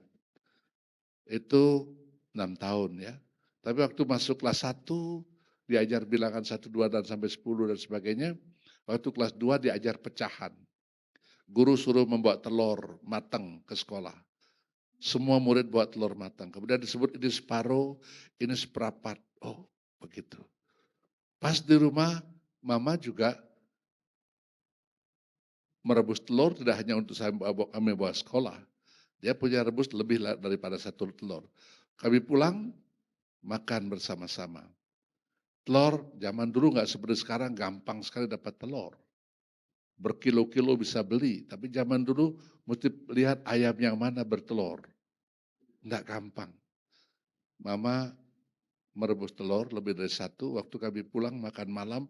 Itu 6 tahun ya. Tapi waktu masuk kelas 1, diajar bilangan 1, 2, dan sampai 10 dan sebagainya. Waktu kelas 2 diajar pecahan. Guru suruh membawa telur matang ke sekolah. Semua murid bawa telur matang. Kemudian disebut ini separuh, ini seperapat. Oh begitu. Pas di rumah, mama juga merebus telur tidak hanya untuk kami bawa sekolah. Dia punya rebus lebih daripada 1 telur. Kami pulang, makan bersama-sama. Telur zaman dulu nggak seperti sekarang, gampang sekali dapat telur. Berkilo-kilo bisa beli, tapi zaman dulu mesti lihat ayam yang mana bertelur. Nggak gampang. Mama merebus telur lebih dari 1, waktu kami pulang makan malam,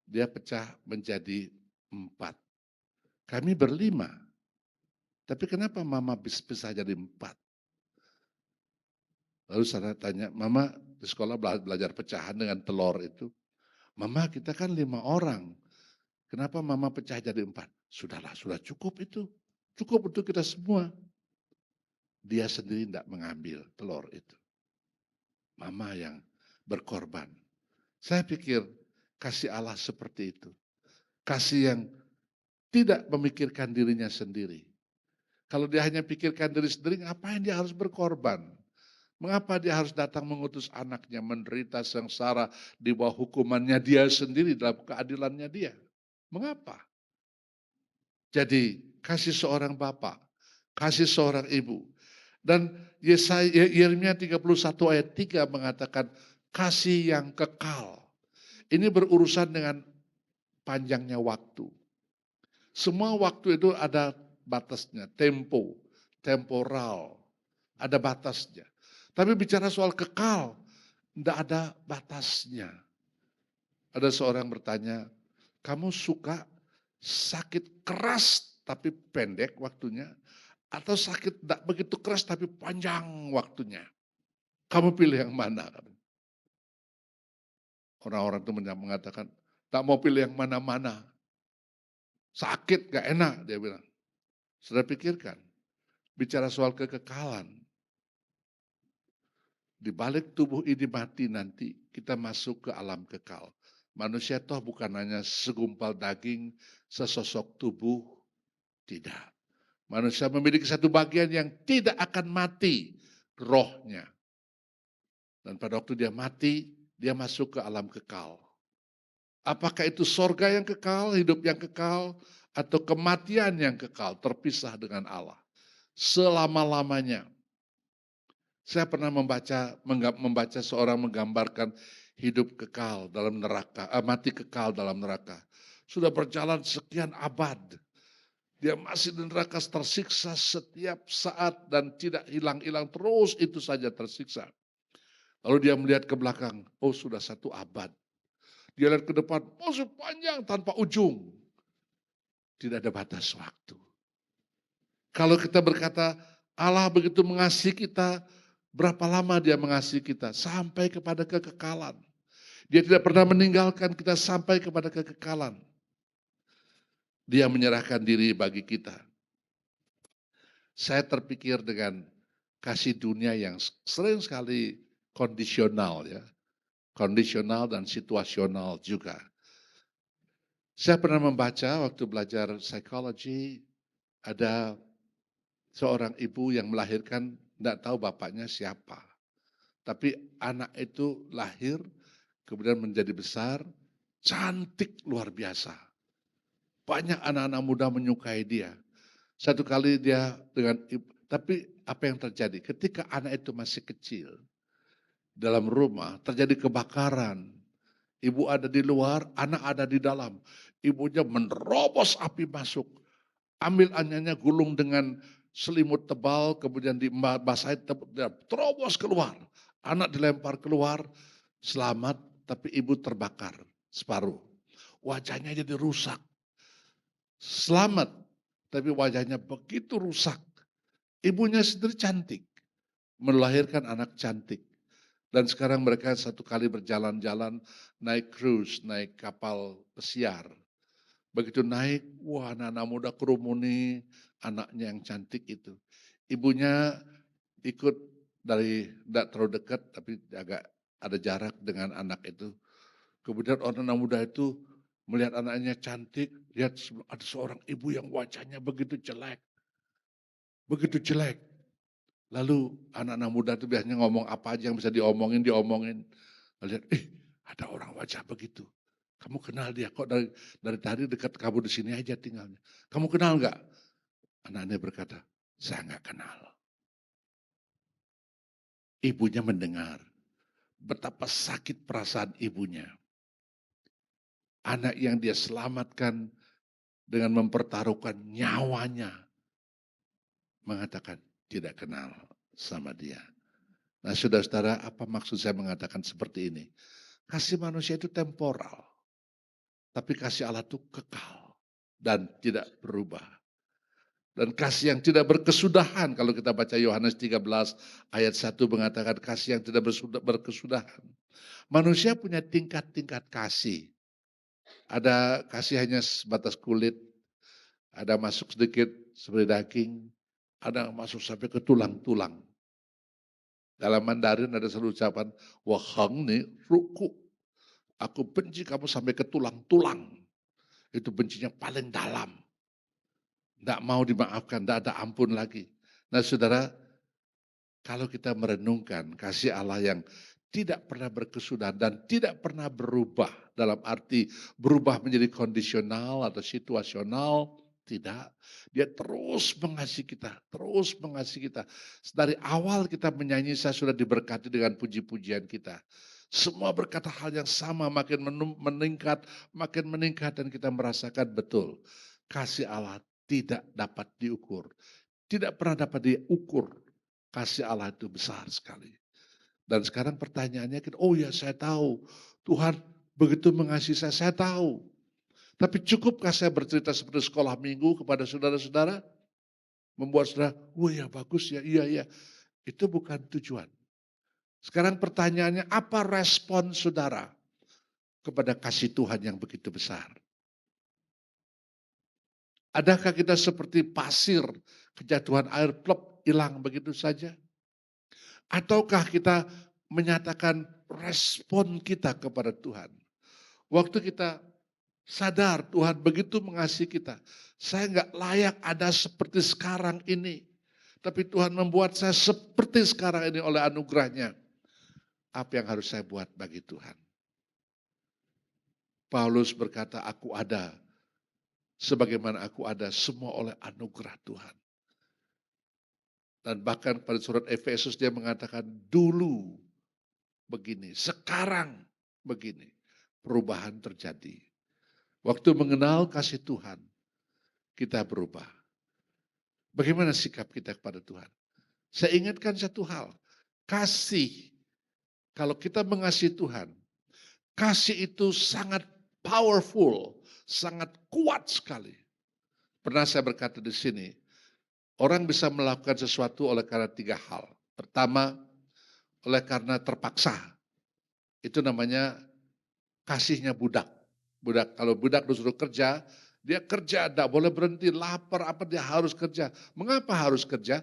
dia pecah menjadi 4. Kami berlima. Tapi kenapa mama bisa jadi 4? Lalu saya tanya, mama di sekolah belajar pecahan dengan telur itu. Mama kita kan 5 orang. Kenapa mama pecah jadi 4? Sudahlah, sudah cukup itu. Cukup untuk kita semua. Dia sendiri tidak mengambil telur itu. Mama yang berkorban. Saya pikir kasih Allah seperti itu. Kasih yang tidak memikirkan dirinya sendiri. Kalau dia hanya pikirkan diri sendiri, ngapain dia harus berkorban? Mengapa dia harus datang mengutus anaknya menderita sengsara di bawah hukumannya dia sendiri dalam keadilannya dia? Mengapa? Jadi kasih seorang bapak, kasih seorang ibu. Dan Yeremia 31 ayat 3 mengatakan kasih yang kekal. Ini berurusan dengan panjangnya waktu. Semua waktu itu ada batasnya, temporal, ada batasnya. Tapi bicara soal kekal, tidak ada batasnya. Ada seorang bertanya, kamu suka sakit keras tapi pendek waktunya, atau sakit tidak begitu keras tapi panjang waktunya? Kamu pilih yang mana? Orang-orang itu mengatakan, tak mau pilih yang mana-mana. Sakit gak enak, dia bilang. Sudah pikirkan, bicara soal kekekalan. Di balik tubuh ini mati nanti, kita masuk ke alam kekal. Manusia toh bukan hanya segumpal daging, sesosok tubuh, tidak. Manusia memiliki satu bagian yang tidak akan mati, rohnya. Dan pada waktu dia mati, dia masuk ke alam kekal. Apakah itu sorga yang kekal, hidup yang kekal, atau kematian yang kekal, terpisah dengan Allah selama-lamanya. Saya pernah membaca seorang menggambarkan hidup kekal dalam neraka, mati kekal dalam neraka. Sudah berjalan sekian abad. Dia masih di neraka tersiksa setiap saat dan tidak hilang-hilang, terus itu saja tersiksa. Lalu dia melihat ke belakang, oh sudah 1 abad. Dia lihat ke depan, oh panjang tanpa ujung. Tidak ada batas waktu. Kalau kita berkata Allah begitu mengasihi kita, Berapa lama dia mengasihi kita? Sampai kepada kekekalan. Dia tidak pernah meninggalkan kita sampai kepada kekekalan. Dia menyerahkan diri bagi kita. Saya terpikir dengan kasih dunia yang sering sekali kondisional ya. Kondisional dan situasional juga. Saya pernah membaca waktu belajar psikologi, ada seorang ibu yang melahirkan, tidak tahu bapaknya siapa. Tapi anak itu lahir, kemudian menjadi besar, cantik luar biasa. Banyak anak-anak muda menyukai dia. Satu kali dia dengan ibu, tapi apa yang terjadi? Ketika anak itu masih kecil, dalam rumah terjadi kebakaran. Ibu ada di luar, anak ada di dalam. Ibunya menerobos api masuk. Ambil anaknya, gulung dengan selimut tebal, kemudian dibasahi, terobos keluar. Anak dilempar keluar, selamat, tapi ibu terbakar separuh. Wajahnya jadi rusak. Selamat, tapi wajahnya begitu rusak. Ibunya sendiri cantik, melahirkan anak cantik. Dan sekarang mereka satu kali berjalan-jalan, naik cruise, naik kapal pesiar. Begitu naik, wah anak-anak muda kerumuni anaknya yang cantik itu. Ibunya ikut dari tidak terlalu dekat, tapi agak ada jarak dengan anak itu. Kemudian orang-orang muda itu melihat anaknya cantik, lihat ada seorang ibu yang wajahnya begitu jelek. Begitu jelek. Lalu anak-anak muda itu biasanya ngomong apa aja yang bisa diomongin. Lihat, ada orang wajah begitu. Kamu kenal dia, kok dari tadi dekat kamu di sini aja tinggalnya. Kamu kenal nggak? Anaknya berkata, saya nggak kenal. Ibunya mendengar betapa sakit perasaan ibunya. Anak yang dia selamatkan dengan mempertaruhkan nyawanya, mengatakan tidak kenal sama dia. Nah saudara-saudara, apa maksud saya mengatakan seperti ini? Kasih manusia itu temporal, tapi kasih Allah itu kekal dan tidak berubah. Dan kasih yang tidak berkesudahan, kalau kita baca Yohanes 13 ayat 1 mengatakan kasih yang tidak berkesudahan. Manusia punya tingkat-tingkat kasih. Ada kasih hanya sebatas kulit, ada masuk sedikit seperti daging, ada masuk sampai ke tulang-tulang. Dalam Mandarin ada satu ucapan, wahang ni ruku. Aku benci kamu sampai ke tulang-tulang. Itu bencinya paling dalam. Tidak mau dimaafkan, tidak ada ampun lagi. Nah saudara, kalau kita merenungkan kasih Allah yang tidak pernah berkesudahan dan tidak pernah berubah, dalam arti berubah menjadi kondisional atau situasional, tidak. Dia terus mengasihi kita, terus mengasihi kita. Dari awal kita menyanyi, saya sudah diberkati dengan puji-pujian kita. Semua berkata hal yang sama, makin meningkat dan kita merasakan betul. Kasih Allah tidak dapat diukur. Tidak pernah dapat diukur. Kasih Allah itu besar sekali. Dan sekarang pertanyaannya, oh ya saya tahu. Tuhan begitu mengasihi saya tahu. Tapi cukupkah saya bercerita seperti sekolah minggu kepada saudara-saudara? Membuat saudara, oh ya bagus ya, iya. Itu bukan tujuan. Sekarang pertanyaannya, apa respon saudara kepada kasih Tuhan yang begitu besar? Adakah kita seperti pasir, kejatuhan air plop, hilang begitu saja? Ataukah kita menyatakan respon kita kepada Tuhan? Waktu kita sadar Tuhan begitu mengasihi kita. Saya nggak layak ada seperti sekarang ini. Tapi Tuhan membuat saya seperti sekarang ini oleh anugerahnya. Apa yang harus saya buat bagi Tuhan? Paulus berkata, aku ada. Sebagaimana aku ada, semua oleh anugerah Tuhan. Dan bahkan pada surat Efesus dia mengatakan, dulu begini, sekarang begini. Perubahan terjadi. Waktu mengenal kasih Tuhan, kita berubah. Bagaimana sikap kita kepada Tuhan? Saya ingatkan satu hal, kasih. Kalau kita mengasihi Tuhan, kasih itu sangat powerful, sangat kuat sekali. Pernah saya berkata di sini, orang bisa melakukan sesuatu oleh karena 3 hal. Pertama, oleh karena terpaksa. Itu namanya kasihnya budak. Kalau budak disuruh kerja, dia kerja, tidak boleh berhenti, lapar apa dia harus kerja. Mengapa harus kerja?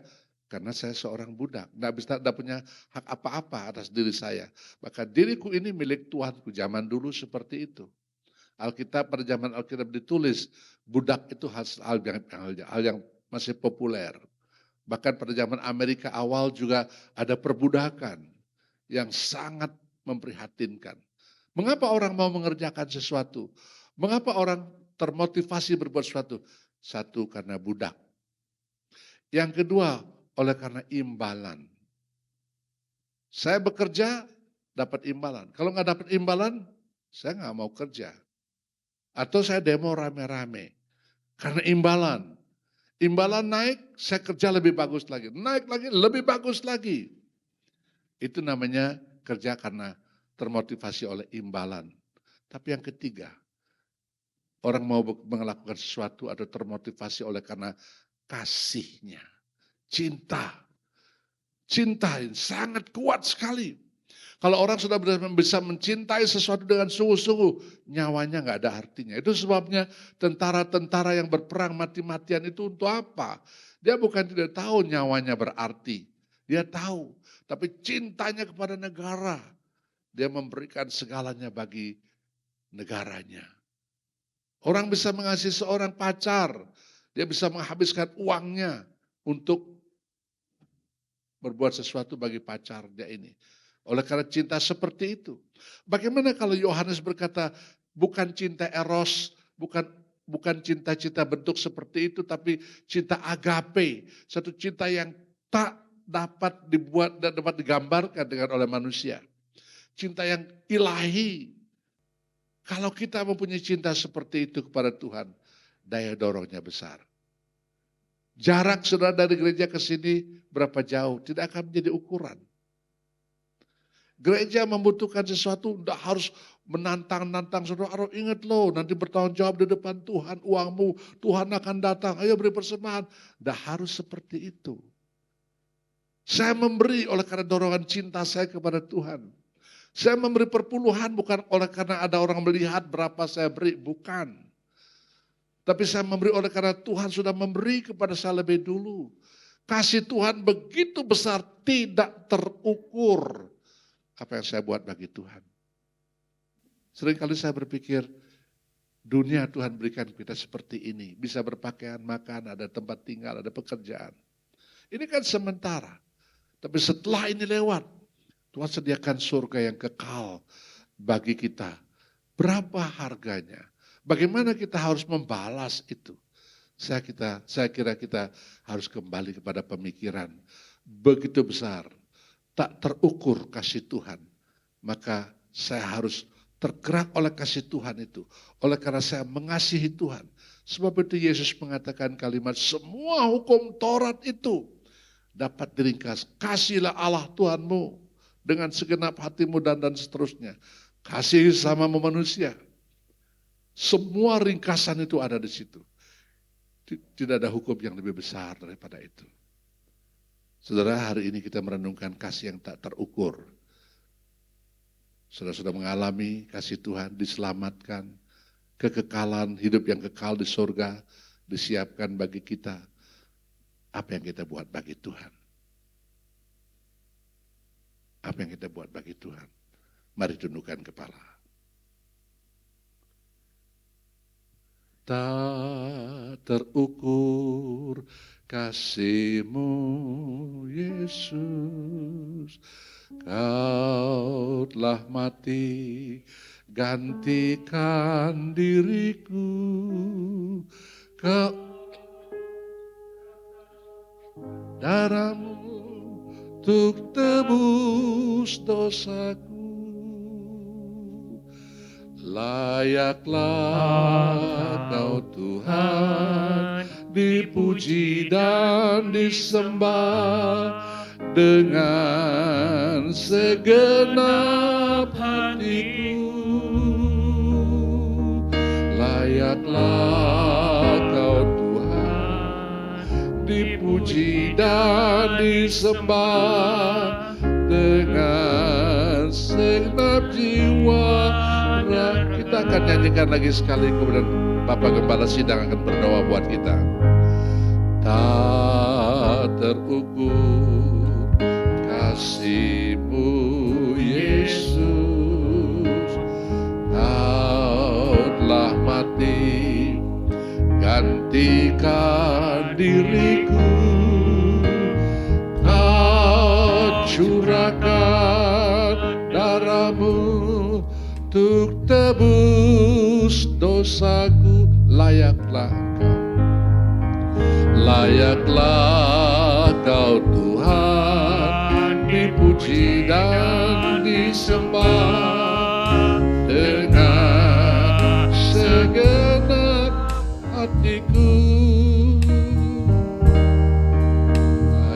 Karena saya seorang budak, tidak punya hak apa-apa atas diri saya. Maka diriku ini milik Tuhanku. Zaman dulu seperti itu. Alkitab, pada zaman Alkitab ditulis, budak itu hal yang masih populer. Bahkan pada zaman Amerika awal juga ada perbudakan yang sangat memprihatinkan. Mengapa orang mau mengerjakan sesuatu? Mengapa orang termotivasi berbuat sesuatu? Satu, karena budak. Yang kedua, oleh karena imbalan. Saya bekerja, dapat imbalan. Kalau nggak dapat imbalan, saya nggak mau kerja. Atau saya demo rame-rame. Karena imbalan. Imbalan naik, saya kerja lebih bagus lagi. Naik lagi, lebih bagus lagi. Itu namanya kerja karena termotivasi oleh imbalan. Tapi yang ketiga, orang mau melakukan sesuatu atau termotivasi oleh karena kasihnya. Cinta. Cinta ini sangat kuat sekali. Kalau orang sudah bisa mencintai sesuatu dengan sungguh-sungguh, nyawanya nggak ada artinya. Itu sebabnya tentara-tentara yang berperang mati-matian itu untuk apa? Dia bukan tidak tahu nyawanya berarti. Dia tahu. Tapi cintanya kepada negara. Dia memberikan segalanya bagi negaranya. Orang bisa mengasihi seorang pacar. Dia bisa menghabiskan uangnya untuk berbuat sesuatu bagi pacarnya ini. Oleh karena cinta seperti itu. Bagaimana kalau Yohanes berkata, bukan cinta eros, bukan cinta-cinta bentuk seperti itu, tapi cinta agape. Satu cinta yang tak dapat dibuat dan dapat digambarkan dengan oleh manusia. Cinta yang ilahi. Kalau kita mempunyai cinta seperti itu kepada Tuhan, daya dorongnya besar. Jarak saudara dari gereja ke sini berapa jauh, tidak akan menjadi ukuran. Gereja membutuhkan sesuatu, tidak harus menantang-nantang saudara. Harus ingat loh, nanti bertanggung jawab di depan Tuhan, uangmu, Tuhan akan datang, ayo beri persembahan. Tidak harus seperti itu. Saya memberi oleh karena dorongan cinta saya kepada Tuhan. Saya memberi perpuluhan bukan oleh karena ada orang melihat berapa saya beri, bukan. Tapi saya memberi oleh karena Tuhan sudah memberi kepada saya lebih dulu. Kasih Tuhan begitu besar, tidak terukur apa yang saya buat bagi Tuhan. Seringkali saya berpikir, dunia Tuhan berikan kita seperti ini. Bisa berpakaian, makan, ada tempat tinggal, ada pekerjaan. Ini kan sementara. Tapi setelah ini lewat, Tuhan sediakan surga yang kekal bagi kita. Berapa harganya? Bagaimana kita harus membalas itu? Saya kira kita harus kembali kepada pemikiran. Begitu besar, tak terukur kasih Tuhan. Maka saya harus tergerak oleh kasih Tuhan itu. Oleh karena saya mengasihi Tuhan. Sebab itu Yesus mengatakan kalimat, semua hukum Taurat itu dapat diringkas. Kasihlah Allah Tuhanmu dengan segenap hatimu dan seterusnya. Kasih sama manusia. Semua ringkasan itu ada di situ. Tidak ada hukum yang lebih besar daripada itu. Saudara, hari ini kita merenungkan kasih yang tak terukur. Saudara sudah mengalami kasih Tuhan, diselamatkan, kekekalan, hidup yang kekal di surga, disiapkan bagi kita. Apa yang kita buat bagi Tuhan? Apa yang kita buat bagi Tuhan? Mari tundukkan kepala. Tak terukur kasih-Mu Yesus, Kau telah mati gantikan diriku. Kau darah-Mu untuk tebus dosaku. Layaklah Kau Tuhan dipuji dan disembah dengan segenap hatiku. Layaklah Kau Tuhan dipuji dan disembah dengan segenap jiwa. Kita akan nyanyikan lagi sekali, kemudian Bapak Gembala Sidang akan berdoa buat kita. Tak terukur kasih-Mu Yesus, Kau telah mati gantikan diriku. Kau curahkan darah-Mu untuk tebus dosaku. Layaklah Kau Tuhan, dipuji dan disembah dengan segenap hatiku.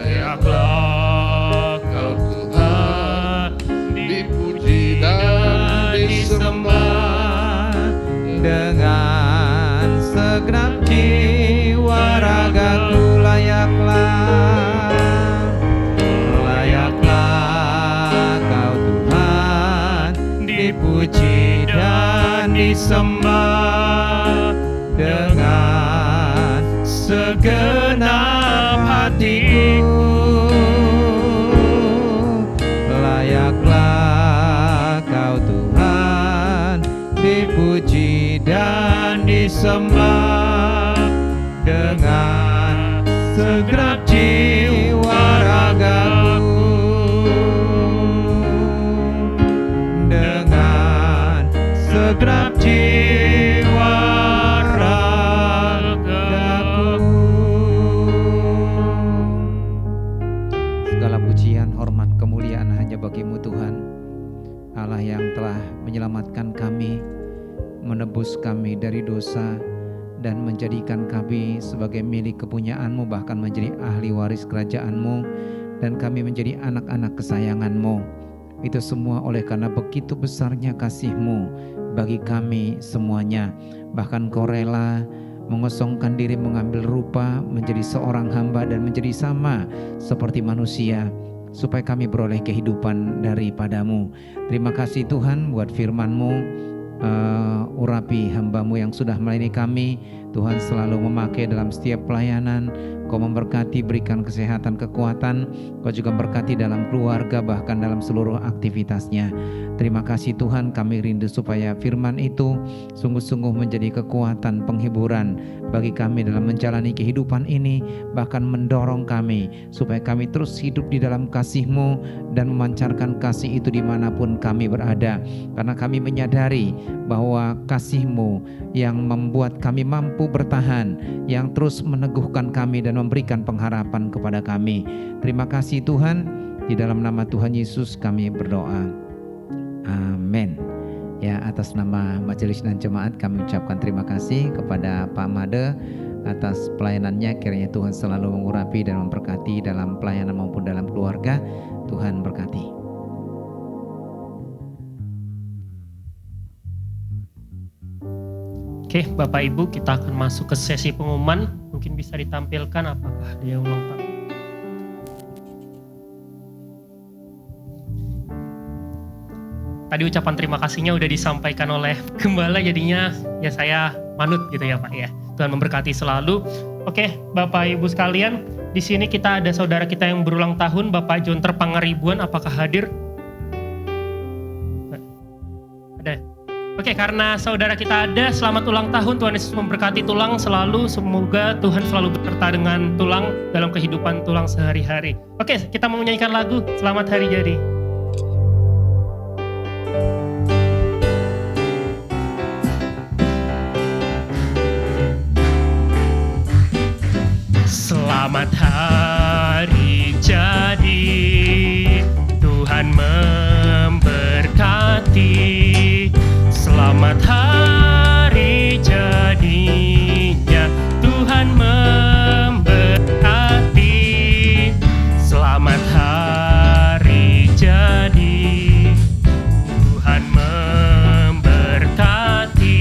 Layaklah Kau Tuhan, dipuji dan disembah dengan segenap jiwa ragaku. Layaklah Kau Tuhan, dipuji dan disembah dengan segenap hatiku. Layaklah Kau Tuhan, dipuji dan disembah dengan segenap jiwa ragaku. Dengan segenap jiwa ragaku. Segala pujian, hormat, kemuliaan hanya bagi-Mu Tuhan, Allah yang telah menyelamatkan kami, menebus kami dari dosa, dan menjadikan kami sebagai milik kepunyaan-Mu, bahkan menjadi ahli waris kerajaan-Mu, dan kami menjadi anak-anak kesayangan-Mu. Itu semua oleh karena begitu besarnya kasih-Mu bagi kami semuanya. Bahkan Kau rela mengosongkan diri, mengambil rupa menjadi seorang hamba dan menjadi sama seperti manusia, supaya kami beroleh kehidupan daripada-Mu. Terima kasih Tuhan buat firman-Mu. Urapi hamba-Mu yang sudah melayani kami. Tuhan selalu memakai dalam setiap pelayanan. Kau memberkati, berikan kesehatan, kekuatan. Kau juga berkati dalam keluarga, bahkan dalam seluruh aktivitasnya. Terima kasih Tuhan, kami rindu supaya firman itu sungguh-sungguh menjadi kekuatan, penghiburan bagi kami dalam menjalani kehidupan ini, bahkan mendorong kami supaya kami terus hidup di dalam kasih-Mu dan memancarkan kasih itu dimanapun kami berada. Karena kami menyadari bahwa kasih-Mu yang membuat kami mampu bertahan, yang terus meneguhkan kami dan memberikan pengharapan kepada kami. Terima kasih Tuhan, di dalam nama Tuhan Yesus kami berdoa. Amin. Ya, atas nama majelis dan jemaat kami ucapkan terima kasih kepada Pak Made atas pelayanannya. Kiranya Tuhan selalu mengurapi dan memberkati dalam pelayanan maupun dalam keluarga. Tuhan berkati. Oke, Bapak Ibu, kita akan masuk ke sesi pengumuman. Mungkin bisa ditampilkan apakah dia ulang tahun. Tadi ucapan terima kasihnya udah disampaikan oleh Gembala, jadinya ya saya manut gitu ya Pak ya. Tuhan memberkati selalu. Oke, Bapak Ibu sekalian, di sini kita ada saudara kita yang berulang tahun, Bapak Jonter Pangaribuan, apakah hadir? Ada. Oke, karena saudara kita ada, selamat ulang tahun. Tuhan Yesus memberkati tulang selalu. Semoga Tuhan selalu beserta dengan tulang dalam kehidupan tulang sehari-hari. Oke, kita mau menyanyikan lagu Selamat Hari Jadi. Selamat hari jadi, Tuhan memberkati. Selamat hari jadinya, Tuhan memberkati. Selamat hari jadi, Tuhan memberkati.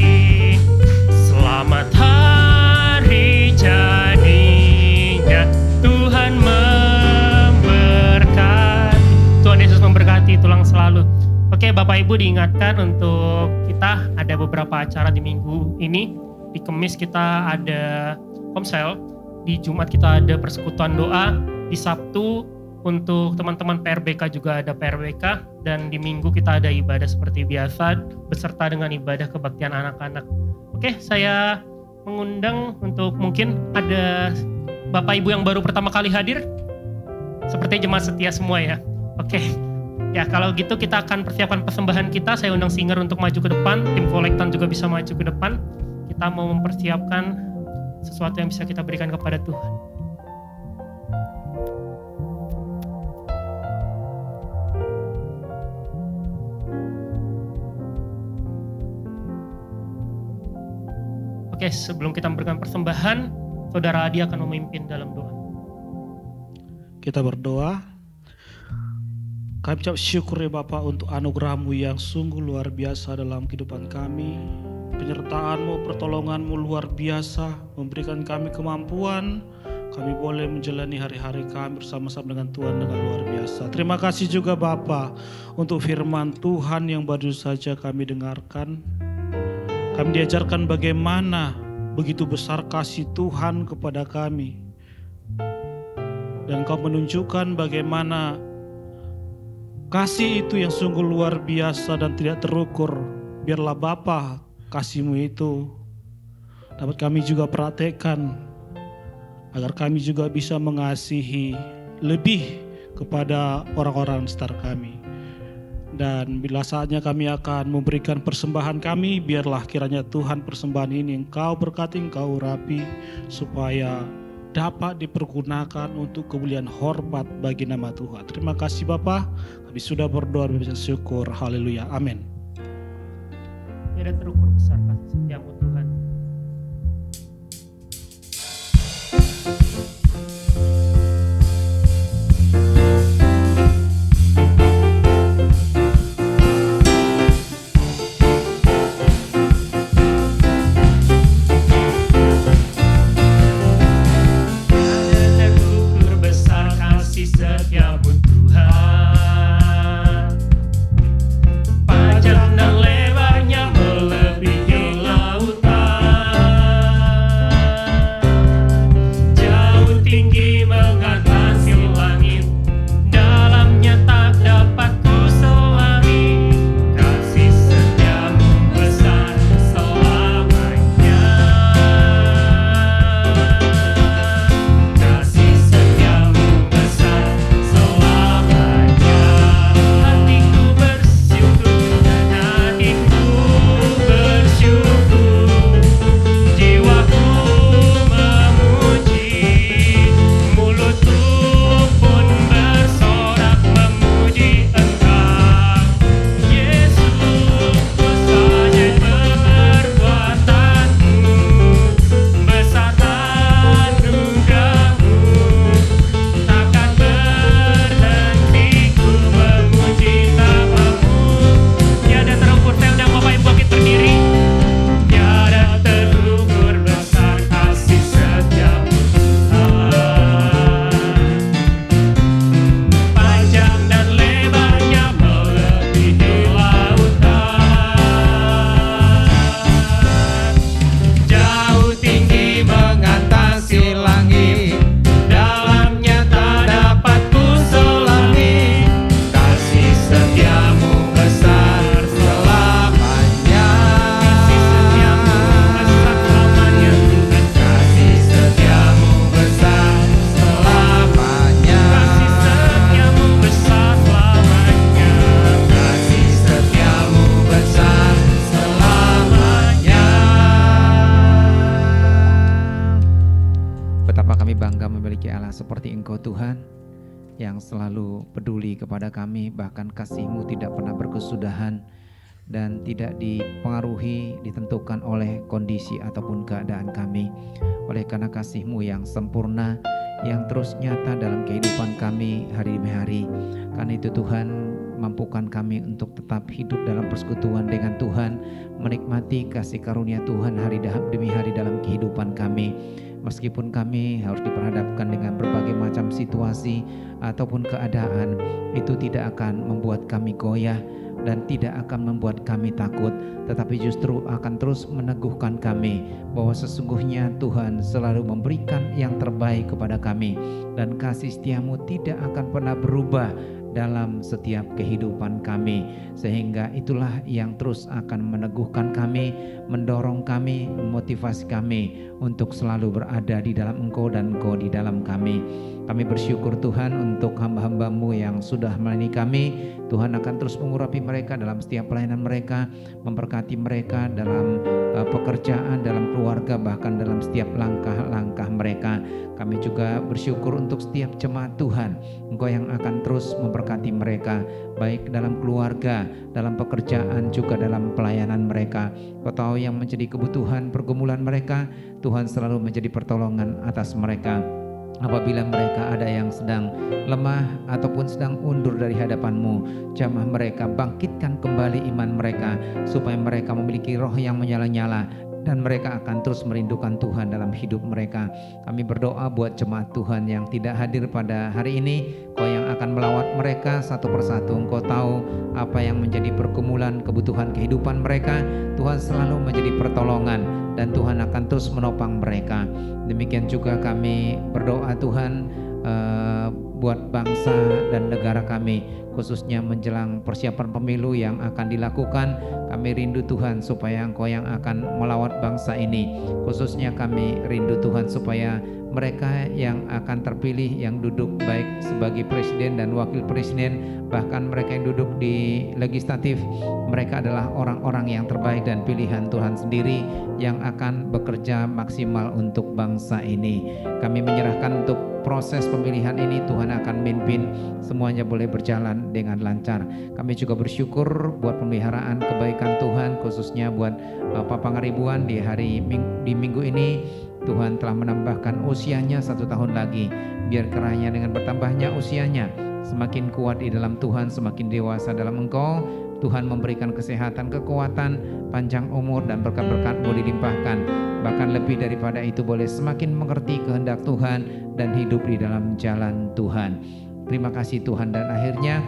Selamat hari jadinya, Tuhan memberkati. Tuhan Yesus memberkati tulang selalu. Oke, Bapak Ibu diingatkan untuk kita ada beberapa acara di minggu ini. Di Kamis kita ada komsel, di Jumat kita ada persekutuan doa, di Sabtu untuk teman-teman PRBK juga ada PRBK, dan di Minggu kita ada ibadah seperti biasa beserta dengan ibadah kebaktian anak-anak. Oke, saya mengundang untuk mungkin ada Bapak Ibu yang baru pertama kali hadir, seperti jemaat setia semua ya. Oke, ya kalau gitu kita akan persiapkan persembahan kita. Saya undang singer untuk maju ke depan, tim kolektan juga bisa maju ke depan. Kita mau mempersiapkan sesuatu yang bisa kita berikan kepada Tuhan. Oke, sebelum kita memberikan persembahan, Saudara Adi akan memimpin dalam doa. Kita berdoa. Kami ucap syukur ya Bapa untuk anugerah-Mu yang sungguh luar biasa dalam kehidupan kami. Penyertaan-Mu, pertolongan-Mu luar biasa, memberikan kami kemampuan. Kami boleh menjalani hari-hari kami bersama-sama dengan Tuhan dengan luar biasa. Terima kasih juga Bapa untuk firman Tuhan yang baru saja kami dengarkan. Kami diajarkan bagaimana begitu besar kasih Tuhan kepada kami. Dan Kau menunjukkan bagaimana kasih itu yang sungguh luar biasa dan tidak terukur. Biarlah Bapa kasih-Mu itu dapat kami juga praktekkan, agar kami juga bisa mengasihi lebih kepada orang-orang sekitar kami. Dan bila saatnya kami akan memberikan persembahan kami, biarlah kiranya Tuhan persembahan ini Engkau berkati, Engkau urapi, supaya dapat dipergunakan untuk kemuliaan hormat bagi nama Tuhan. Terima kasih Bapa, kami sudah berdoa dan bersyukur. Haleluya, amin. Tidak terukur besar kasih setiamu Tuhan. seperti Engkau Tuhan yang selalu peduli kepada kami, bahkan kasih-Mu tidak pernah berkesudahan dan tidak dipengaruhi, ditentukan oleh kondisi ataupun keadaan kami. Oleh karena kasih-Mu yang sempurna, yang terus nyata dalam kehidupan kami hari demi hari. Karena itu Tuhan, mampukan kami untuk tetap hidup dalam persekutuan dengan Tuhan, menikmati kasih karunia Tuhan hari demi hari dalam kehidupan kami. Meskipun kami harus diperhadapkan dengan berbagai macam situasi ataupun keadaan, itu tidak akan membuat kami goyah dan tidak akan membuat kami takut, tetapi justru akan terus meneguhkan kami bahwa sesungguhnya Tuhan selalu memberikan yang terbaik kepada kami, dan kasih setiamu tidak akan pernah berubah dalam setiap kehidupan kami, sehingga itulah yang terus akan meneguhkan kami, mendorong kami, memotivasi kami untuk selalu berada di dalam Engkau dan Engkau di dalam kami. Kami bersyukur Tuhan untuk hamba-hamba-Mu yang sudah melayani kami. Tuhan akan terus mengurapi mereka dalam setiap pelayanan mereka, memberkati mereka dalam pekerjaan, dalam keluarga, bahkan dalam setiap langkah-langkah mereka. Kami juga bersyukur untuk setiap jemaat Tuhan, Engkau yang akan terus memberkati mereka, baik dalam keluarga, dalam pekerjaan, juga dalam pelayanan mereka. Kau tahu yang menjadi kebutuhan pergumulan mereka, Tuhan selalu menjadi pertolongan atas mereka. Apabila mereka ada yang sedang lemah ataupun sedang undur dari hadapan-Mu, jamah mereka, bangkitkan kembali iman mereka, supaya mereka memiliki roh yang menyala-nyala, dan mereka akan terus merindukan Tuhan dalam hidup mereka. Kami berdoa buat jemaat Tuhan yang tidak hadir pada hari ini, Kau yang akan melawat mereka satu persatu. Engkau tahu apa yang menjadi pergumulan kebutuhan kehidupan mereka. Tuhan selalu menjadi pertolongan, dan Tuhan akan terus menopang mereka. Demikian juga kami berdoa Tuhan buat bangsa dan negara kami, khususnya menjelang persiapan pemilu yang akan dilakukan. Kami rindu Tuhan supaya Engkau yang akan melawat bangsa ini. Khususnya kami rindu Tuhan supaya mereka yang akan terpilih, yang duduk baik sebagai presiden dan wakil presiden, bahkan mereka yang duduk di legislatif, mereka adalah orang-orang yang terbaik dan pilihan Tuhan sendiri yang akan bekerja maksimal untuk bangsa ini. Kami menyerahkan untuk proses pemilihan ini, Tuhan akan mimpin, semuanya boleh berjalan dengan lancar. Kami juga bersyukur buat pemeliharaan kebaikan Tuhan, khususnya buat Papa Ngaribuan di minggu ini. Tuhan telah menambahkan usianya 1 tahun lagi. Biar kiranya dengan bertambahnya usianya, semakin kuat di dalam Tuhan, semakin dewasa dalam Engkau. Tuhan memberikan kesehatan, kekuatan, panjang umur, dan berkat-berkat-Mu dilimpahkan. Bahkan lebih daripada itu, boleh semakin mengerti kehendak Tuhan dan hidup di dalam jalan Tuhan. Terima kasih Tuhan. Dan akhirnya,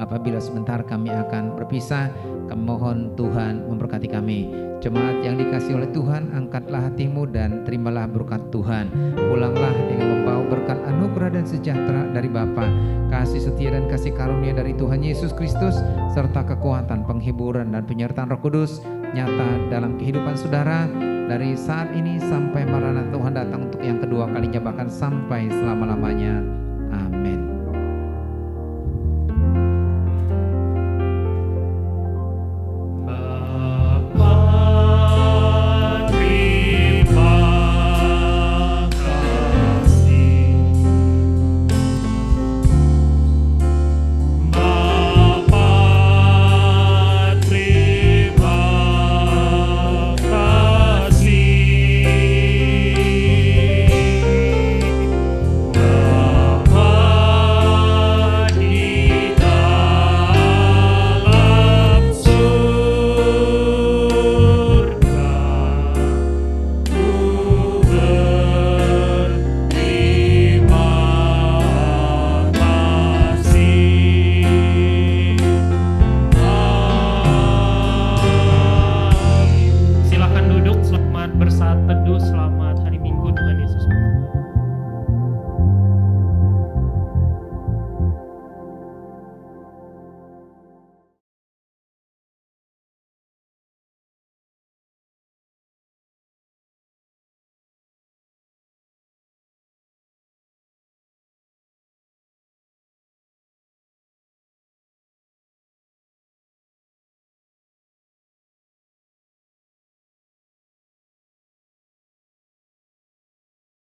apabila sebentar kami akan berpisah, kami mohon Tuhan memberkati kami. Jemaat yang dikasihi oleh Tuhan, angkatlah hatimu dan terimalah berkat Tuhan. Pulanglah dengan membawa berkat anugerah dan sejahtera dari Bapa, kasih setia dan kasih karunia dari Tuhan Yesus Kristus, serta kekuatan, penghiburan, dan penyertaan Roh Kudus nyata dalam kehidupan saudara dari saat ini sampai Maranatha Tuhan datang untuk yang kedua kalinya, bahkan sampai selama-lamanya. Amin.